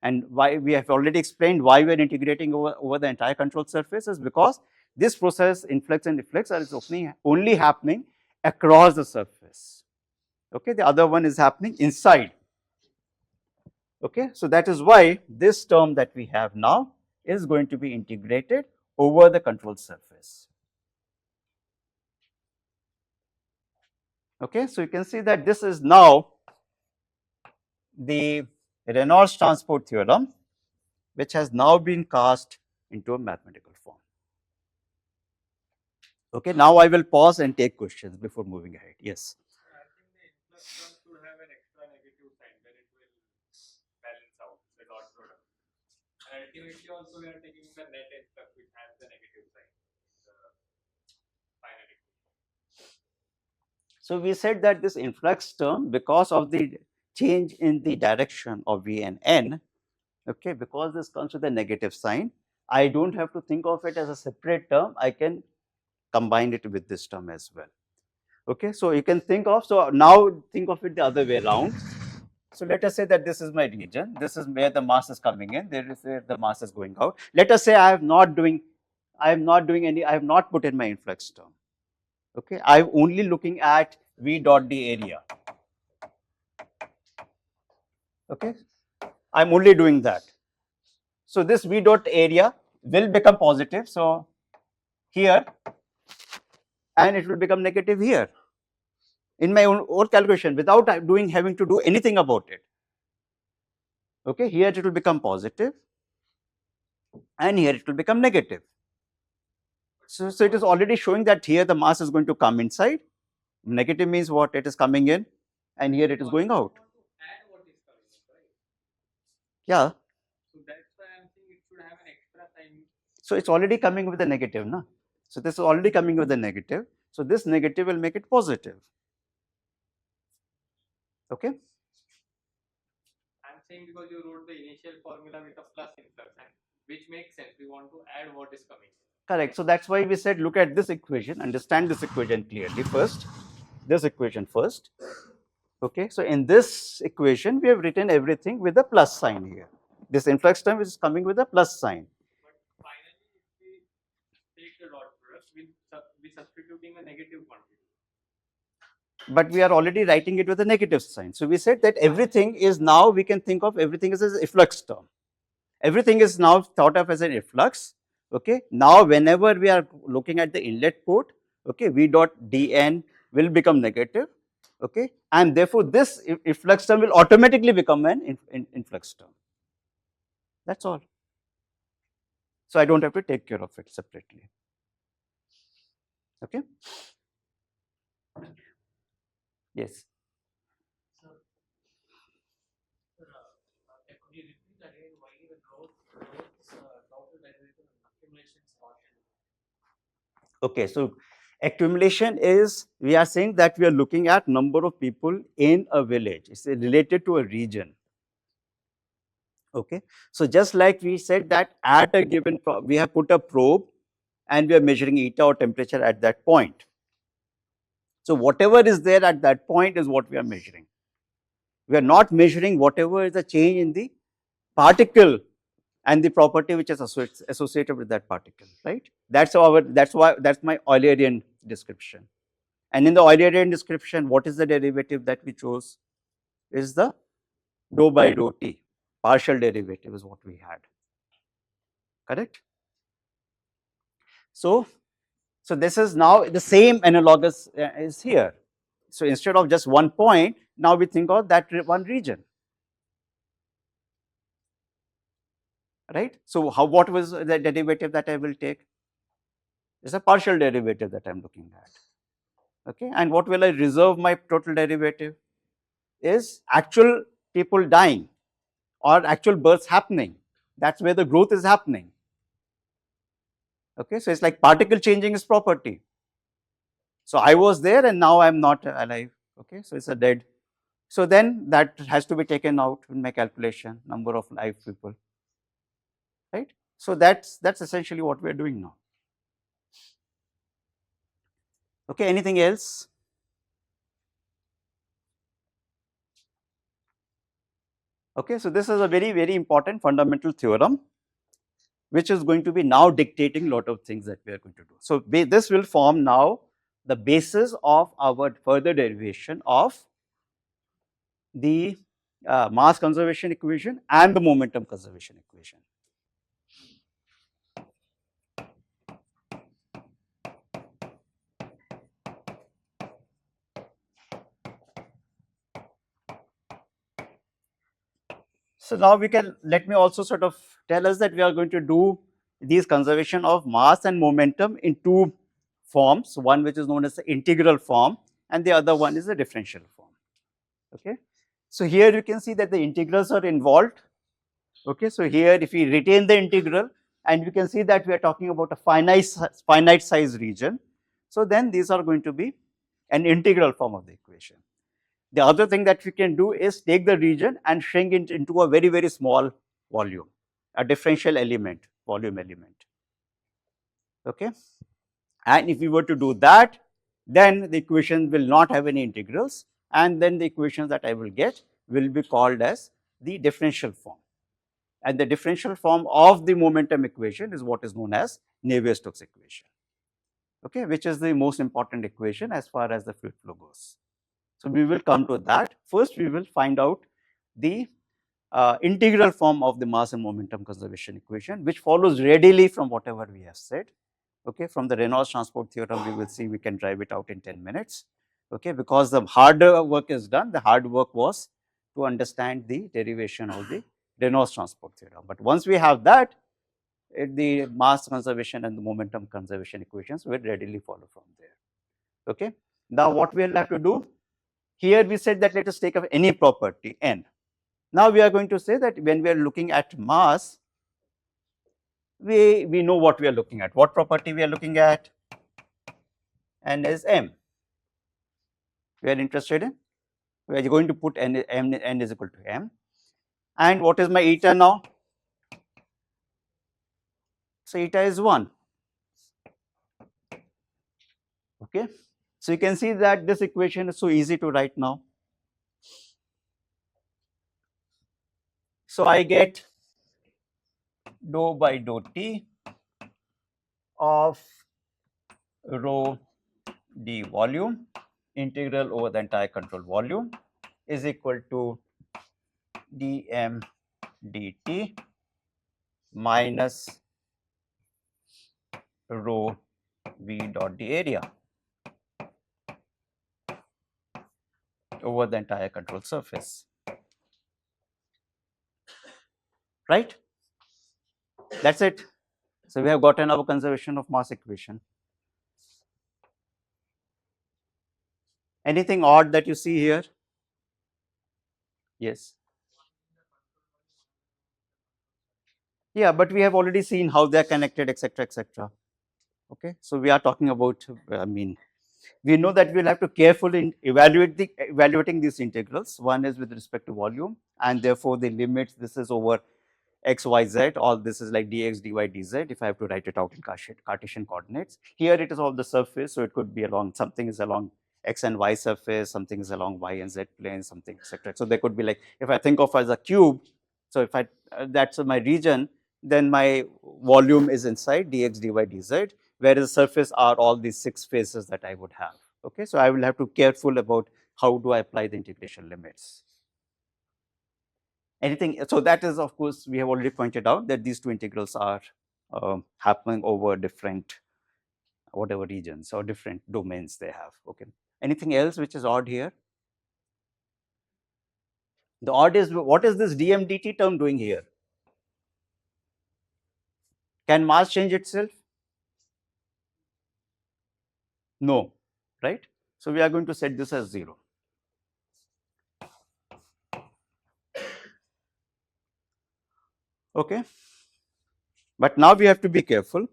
And why we have already explained why we are integrating over the entire control surface is because this process, influx and reflux, is only happening across the surface. Okay, the other one is happening inside. Okay, so that is why this term that we have now is going to be integrated over the control surface. Okay, so you can see that this is now the Reynolds transport theorem, which has now been cast into a mathematical form. Okay, now I will pause and take questions before moving ahead. Yes. I think the influx term should have an extra negative sign, then it will balance out the dot product. And ultimately also we are taking the net influx which has the negative sign in the final equation. So we said that this influx term, because of the change in the direction of V and N, okay, because this comes with a negative sign, I don't have to think of it as a separate term, I can combine it with this term as well. Okay, so you can think of, so now think of it the other way around. So let us say that this is my region, this is where the mass is coming in, there is where the mass is going out. Let us say I have not put in my influx term. Okay, I'm only looking at V dot D area. Okay, I'm only doing that. So this V dot area will become positive. So here, and it will become negative here in my own calculation without having to do anything about it. Okay, here it will become positive, and here it will become negative. So it is already showing that here the mass is going to come inside. Negative means what? It is coming in, and here it is going out. Add what is coming in, right? Yeah. So that's why I'm saying it should have an extra sign. So it's already coming with a negative, na? So this is already coming with a negative. So this negative will make it positive. Okay. I'm saying because you wrote the initial formula with a plus influx, and which makes sense. We want to add what is coming. Correct. So that's why we said look at this equation, understand this equation clearly first. This equation first. Okay. So in this equation, we have written everything with a plus sign here. This influx term is coming with a plus sign. But finally, if we take the dot product, we substituting a negative quantity. But we are already writing it with a negative sign. So we said that everything is now, we can think of everything as an efflux term. Everything is now thought of as an efflux. Okay. Now whenever we are looking at the inlet port, okay, V dot dn will become negative. Okay, and therefore this efflux term will automatically become an influx term. That's all. So I don't have to take care of it separately. Okay. Yes. Could you repeat again why the growth derivative accumulation is caution? Okay, so accumulation is, we are saying that we are looking at number of people in a village. It's related to a region. Okay. So just like we said that at a given, we have put a probe and we are measuring eta or temperature at that point. So whatever is there at that point is what we are measuring. We are not measuring whatever is the change in the particle and the property which is associated with that particle, right? That's why that's my Eulerian description. And in the Eulerian description, what is the derivative that we chose? Is the rho by rho t. Partial derivative is what we had. Correct? So this is now the same analogous is here. So instead of just one point, now we think of that one region. Right? So what was the derivative that I will take? It's a partial derivative that I'm looking at. Okay, and what will I reserve my total derivative? Is actual people dying or actual births happening. That's where the growth is happening. Okay, so it's like particle changing its property. So I was there and now I'm not alive. Okay, so it's a dead. So then that has to be taken out in my calculation, number of live people. Right? So that's essentially what we're doing now. Okay, anything else? Okay, so this is a very, very important fundamental theorem which is going to be now dictating a lot of things that we are going to do. So this will form now the basis of our further derivation of the mass conservation equation and the momentum conservation equation. So now we can, let me also sort of tell us that we are going to do these conservation of mass and momentum in two forms, one which is known as the integral form and the other one is the differential form. Okay. So here you can see that the integrals are involved. Okay. So here if we retain the integral and you can see that we are talking about a finite size region. So then these are going to be an integral form of the equation. The other thing that we can do is take the region and shrink it into a very, very small volume, a differential element, volume element. Okay. And if we were to do that, then the equation will not have any integrals and then the equations that I will get will be called as the differential form. And the differential form of the momentum equation is what is known as Navier-Stokes equation, okay, which is the most important equation as far as the fluid flow goes. So we will come to that. First, we will find out the integral form of the mass and momentum conservation equation, which follows readily from whatever we have said. Okay, from the Reynolds transport theorem, we will see we can drive it out in 10 minutes. Okay, because the harder work is done, the hard work was to understand the derivation of the Reynolds transport theorem. But once we have that, the mass conservation and the momentum conservation equations will readily follow from there. Okay, now what we will have to do? Here we said that let us take up any property n. Now we are going to say that when we are looking at mass, we know what we are looking at. What property we are looking at? N is m. We are interested in. We are going to put n is equal to m. And what is my eta now? So eta is 1. Okay. So you can see that this equation is so easy to write now. So I get dou by dou t of rho d volume integral over the entire control volume is equal to dm dt minus rho v dot d area over the entire control surface. Right? That's it. So we have gotten our conservation of mass equation. Anything odd that you see here? Yes. Yeah, but we have already seen how they are connected, etc., etc. Okay, so we are talking about, I mean, we know that we will have to carefully evaluating these integrals. One is with respect to volume, and therefore the limits. This is over x, y, z, all this is like dx, dy, dz, if I have to write it out in Cartesian coordinates. Here it is all the surface, so it could be along, something is along x and y surface, something is along y and z plane, something, etc. So there could be like, if I think of as a cube, so if I, that's my region, then my volume is inside dx, dy, dz, whereas surface are all these 6 faces that I would have. Okay, so I will have to be careful about how do I apply the integration limits. Anything, so that is, of course, we have already pointed out that these two integrals are happening over different whatever regions or different domains they have. Okay, anything else which is odd here? The odd is, what is this dm dt term doing here? Can mass change itself? No, right? So we are going to set this as 0. Okay, but now we have to be careful.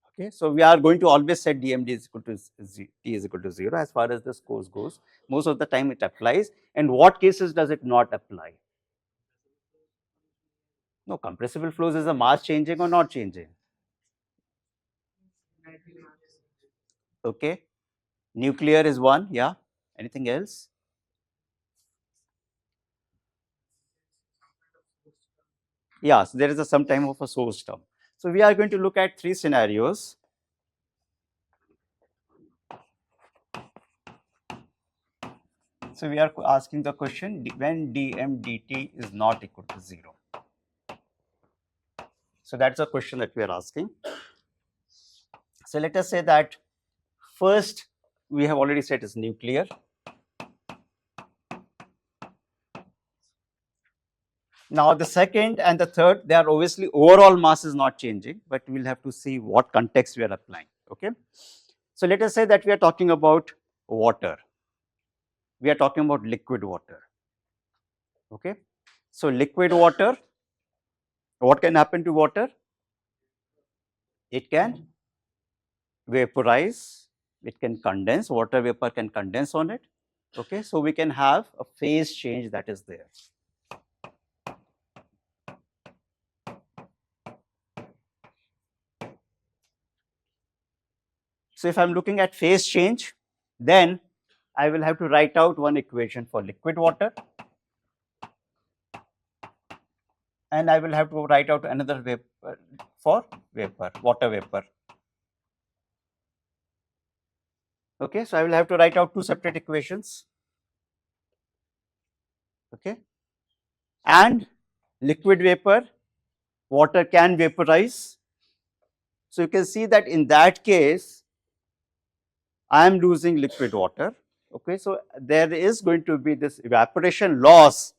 Okay, so we are going to always set dmd is equal to t is equal to 0 as far as this course goes. Most of the time it applies, and what cases does it not apply? No, compressible flows, is the mass changing or not changing? Okay, nuclear is one, yeah. Anything else? Yes, there is a some time of a source term. So we are going to look at 3 scenarios. So we are asking the question when dm dt is not equal to 0. So that's a question that we are asking. So let us say that first we have already said is nuclear. Now the second and the third, they are obviously overall mass is not changing, but we'll have to see what context we are applying. Okay. So let us say that we are talking about water. We are talking about liquid water. Okay. So liquid water, what can happen to water? It can vaporize, it can condense, water vapor can condense on it. Okay. So we can have a phase change that is there. So if I am looking at phase change, then I will have to write out one equation for liquid water, and I will have to write out another vapor for vapor, water vapor. Okay, so I will have to write out 2 separate equations. Okay, and liquid vapor, water can vaporize. So you can see that in that case, I am losing liquid water. Okay, so there is going to be this evaporation loss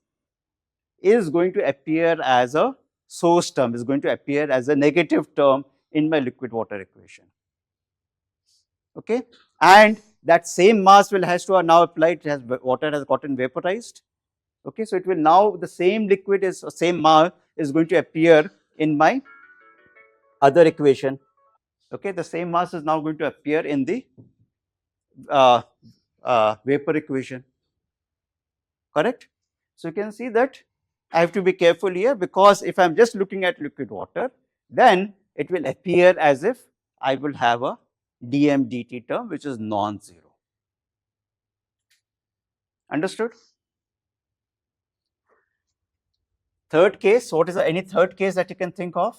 is going to appear as a source term, is going to appear as a negative term in my liquid water equation. Okay, and that same mass will has to now applied, it has water has gotten vaporized. Okay, so it will now the same liquid is same mass is going to appear in my other equation. Okay, the same mass is now going to appear in the uh, vapor equation, correct? So you can see that I have to be careful here, because if I am just looking at liquid water, then it will appear as if I will have a dm dt term which is non-zero. Understood? Third case, what is any third case that you can think of?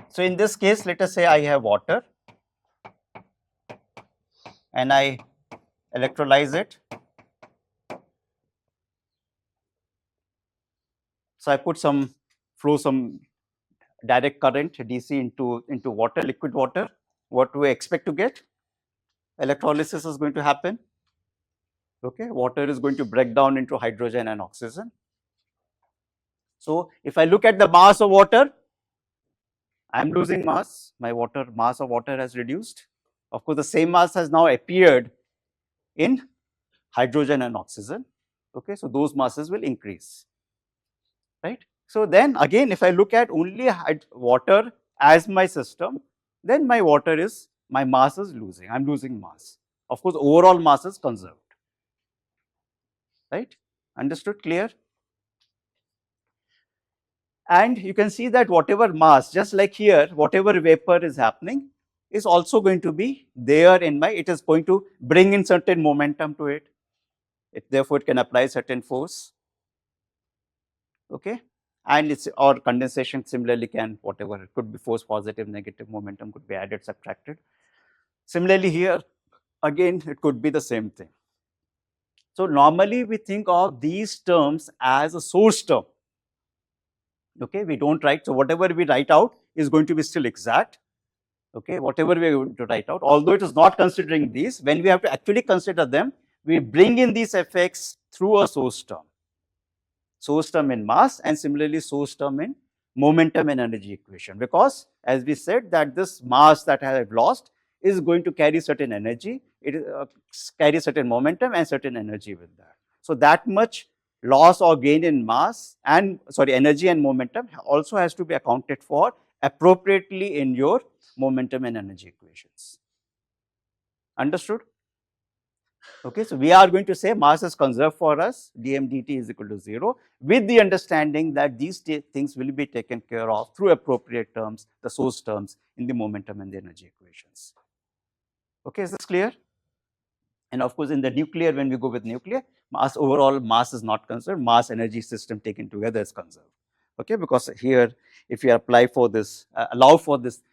So in this case, let us say I have water and I electrolyze it. So I put some flow some direct current DC into water, liquid water. What do we expect to get? Electrolysis is going to happen. Okay, water is going to break down into hydrogen and oxygen. So if I look at the mass of water, I am losing mass. My mass of water has reduced. Of course, the same mass has now appeared in hydrogen and oxygen. Okay, so those masses will increase, right? So then again, if I look at only water as my system, then my water is my mass is losing. I'm losing mass. Of course, overall mass is conserved. Right? Understood? Clear? And you can see that whatever mass, just like here, whatever vapor is happening is also going to be there in my, it is going to bring in certain momentum to it. Therefore, it can apply certain force. Okay. And it's, or condensation similarly can, whatever, it could be force, positive, negative momentum could be added, subtracted. Similarly here, again, it could be the same thing. So normally we think of these terms as a source term. Okay, we don't write, so whatever we write out is going to be still exact. Okay, whatever we are going to write out, although it is not considering these, when we have to actually consider them, we bring in these effects through a source term in mass, and similarly source term in momentum and energy equation, because as we said that this mass that I have lost is going to carry certain energy, it carries certain momentum and certain energy with that. So that much loss or gain in mass and energy and momentum also has to be accounted for appropriately in your momentum and energy equations. Understood? Okay, so we are going to say mass is conserved for us, dm dt is equal to 0, with the understanding that these things will be taken care of through appropriate terms, the source terms in the momentum and the energy equations. Okay, is this clear? And of course, in the nuclear, when we go with nuclear, mass, overall mass is not conserved, mass energy system taken together is conserved. Okay, because here, if you apply for this, allow for this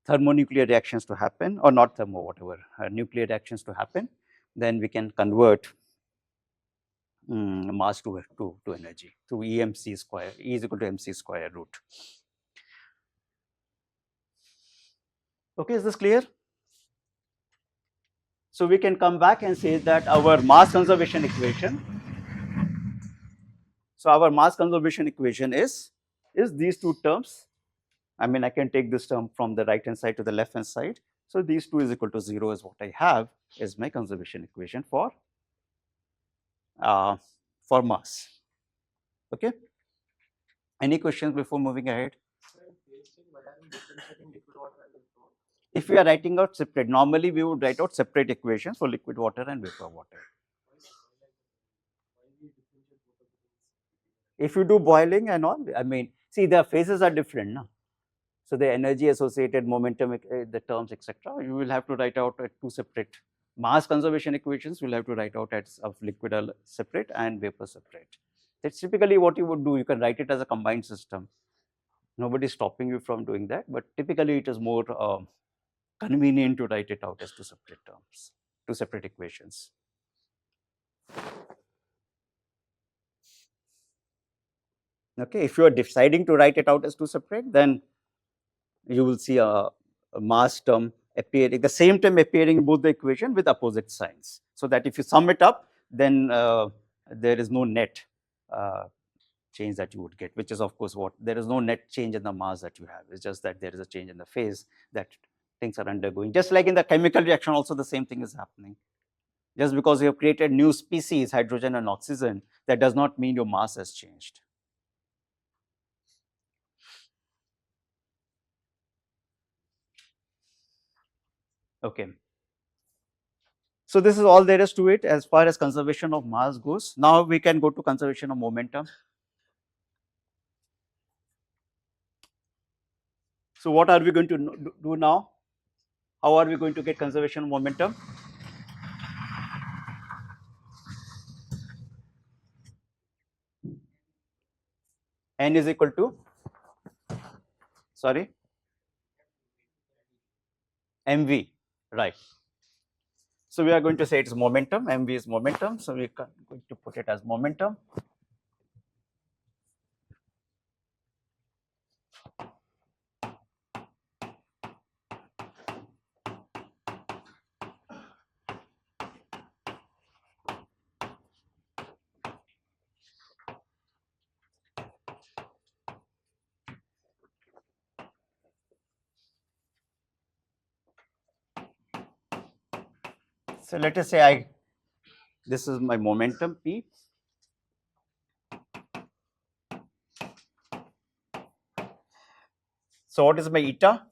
thermonuclear reactions to happen, or not thermo, whatever, nuclear reactions to happen, then we can convert mass to energy through EMC square, E is equal to MC square root. Okay, is this clear? So we can come back and say that our mass conservation equation, so our mass conservation equation is these two terms. I mean, I can take this term from the right hand side to the left hand side. So these 2 is equal to 0 is what I have is my conservation equation for mass. Okay. Any questions before moving ahead? If we are writing out separate, normally we would write out separate equations for liquid water and vapor water. If you do boiling and all, I mean, see, the phases are different, no? So the energy associated, momentum, the terms, etc. You will have to write out two separate mass conservation equations. We'll have to write out as of liquid separate and vapor separate. That's typically what you would do. You can write it as a combined system. Nobody is stopping you from doing that, but typically it is more convenient to write it out as two separate terms, two separate equations. Okay, if you are deciding to write it out as two separate, then you will see a mass term appearing, the same term appearing in both the equation with opposite signs. So that if you sum it up, then there is no net change that you would get, which is of course what, there is no net change in the mass that you have. It's just that there is a change in the phase that things are undergoing. Just like in the chemical reaction also the same thing is happening. Just because you have created new species, hydrogen and oxygen, that does not mean your mass has changed. Okay. So this is all there is to it as far as conservation of mass goes. Now we can go to conservation of momentum. So what are we going to do now? How are we going to get conservation of momentum? N is equal to, sorry, mv, right. So we are going to say it is momentum, mv is momentum. So we are going to put it as momentum. So let us say this is my momentum P. So what is my eta?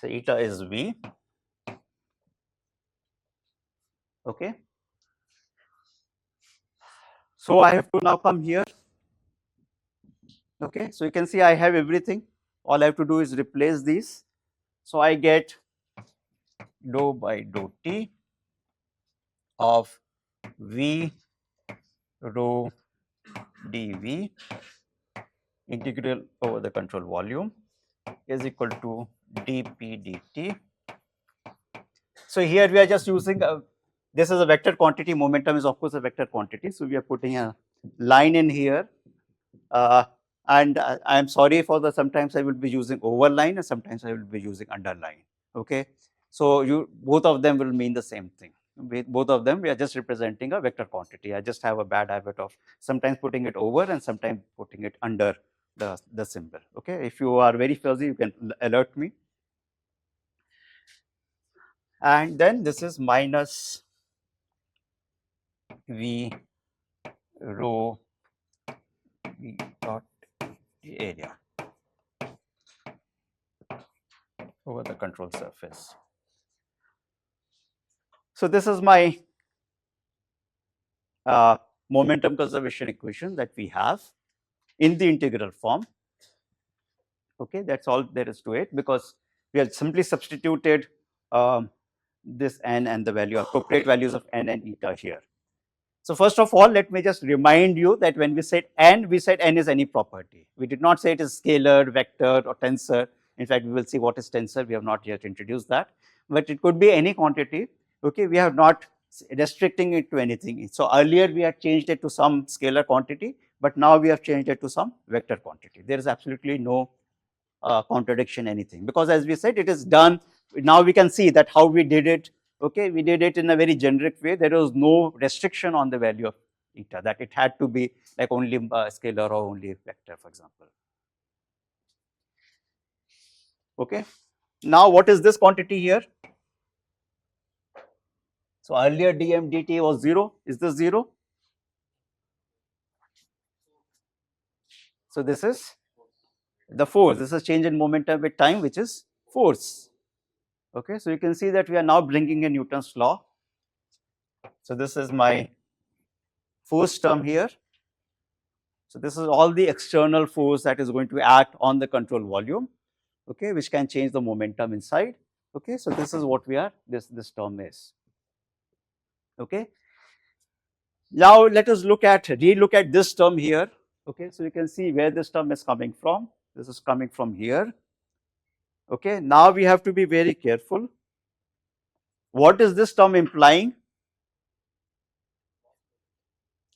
So eta is V. Okay. So I have to now come here. Okay. So you can see I have everything. All I have to do is replace these. So I get dou by dou t of V rho dV integral over the control volume is equal to dp dt. So here we are just using this is a vector quantity, momentum is of course a vector quantity. So we are putting a line in here, and I am sorry for the sometimes I will be using overline and sometimes I will be using underline. Okay, so you both of them will mean the same thing. Both of them we are just representing a vector quantity. I just have a bad habit of sometimes putting it over and sometimes putting it under the symbol. Okay, if you are very fuzzy, you can alert me. And then this is minus V rho V dot area over the control surface. So this is my momentum conservation equation that we have in the integral form. Okay, that's all there is to it, because we have simply substituted this n and the value appropriate values of n and eta here. So first of all, let me just remind you that when we said n is any property. We did not say it is scalar, vector or tensor. In fact, we will see what is tensor. We have not yet introduced that, but it could be any quantity. Okay, we have not restricting it to anything. So earlier we had changed it to some scalar quantity, but now we have changed it to some vector quantity. There is absolutely no contradiction anything, because as we said, it is done. Now we can see that how we did it. Okay, we did it in a very generic way. There was no restriction on the value of eta, that it had to be like only scalar or only vector, for example. Okay, now what is this quantity here? So earlier dm dt was 0. Is this 0? So this is the force. This is change in momentum with time, which is force. Okay, so you can see that we are now bringing in Newton's law. So this is my force term here. So this is all the external force that is going to act on the control volume, okay, which can change the momentum inside. Okay, so this is what we are. This term is. Okay. Now let us relook at this term here. Okay, so you can see where this term is coming from. This is coming from here. Okay, now we have to be very careful. What is this term implying?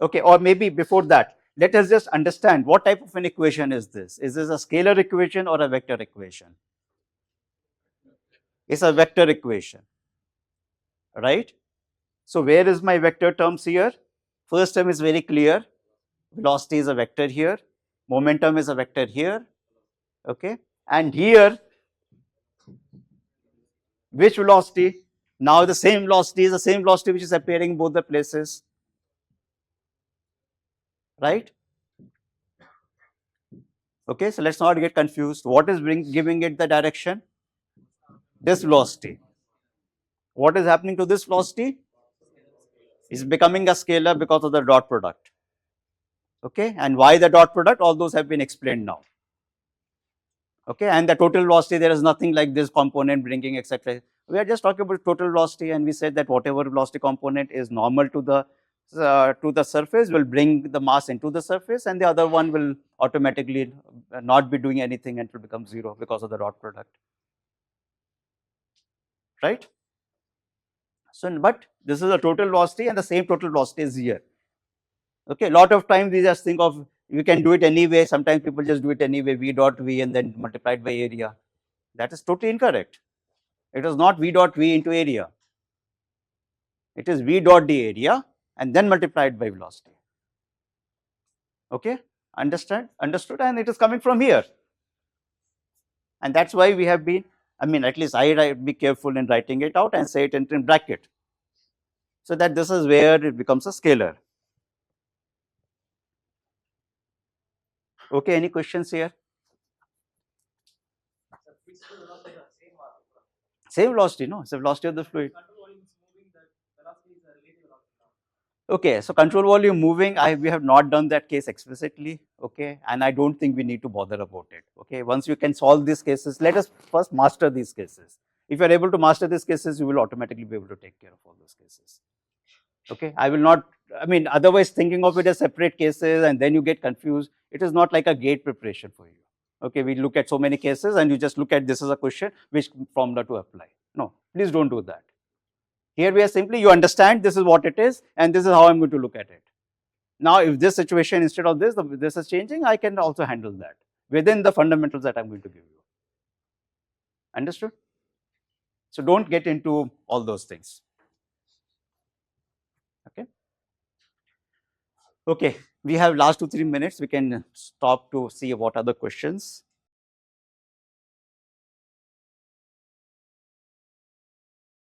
Okay, or maybe before that, let us just understand what type of an equation is this. Is this a scalar equation or a vector equation? It's a vector equation, right? So where is my vector terms here? First term is very clear. Velocity is a vector here. Momentum is a vector here. Okay, and here which velocity? Now the same velocity is the same velocity which is appearing in both the places, right? Okay, so let's not get confused. What is giving it the direction? This velocity. What is happening to this velocity? Is becoming a scalar because of the dot product. Okay, and why the dot product? All those have been explained now. Okay, and the total velocity, there is nothing like this component bringing, etc. We are just talking about total velocity, and we said that whatever velocity component is normal to the surface will bring the mass into the surface, and the other one will automatically not be doing anything and it will become 0 because of the dot product, right? So, but this is a total velocity, and the same total velocity is here. Okay, a lot of times we just think of we can do it anyway. Sometimes people just do it anyway, v dot v and then multiplied by area. That is totally incorrect. It is not v dot v into area. It is v dot d area and then multiplied by velocity. Okay, understood, and it is coming from here. And that's why we have been, I mean, at least I be careful in writing it out and say it in bracket, so that this is where it becomes a scalar. Okay, any questions here? Same velocity, no? It's the velocity of the fluid. Okay, so control volume moving, we have not done that case explicitly, okay, and I don't think we need to bother about it, okay. Once you can solve these cases, let us first master these cases. If you are able to master these cases, you will automatically be able to take care of all those cases, okay. I will not, I mean, otherwise thinking of it as separate cases and then you get confused, it is not like a gate preparation for you, okay. We look at so many cases and you just look at this as a question, which formula to apply. No, please don't do that. Here we are simply, you understand this is what it is and this is how I'm going to look at it. Now, if this situation instead of this, this is changing, I can also handle that within the fundamentals that I'm going to give you. Understood? So don't get into all those things. Okay. Okay, we have last 2-3 minutes. We can stop to see what are the questions.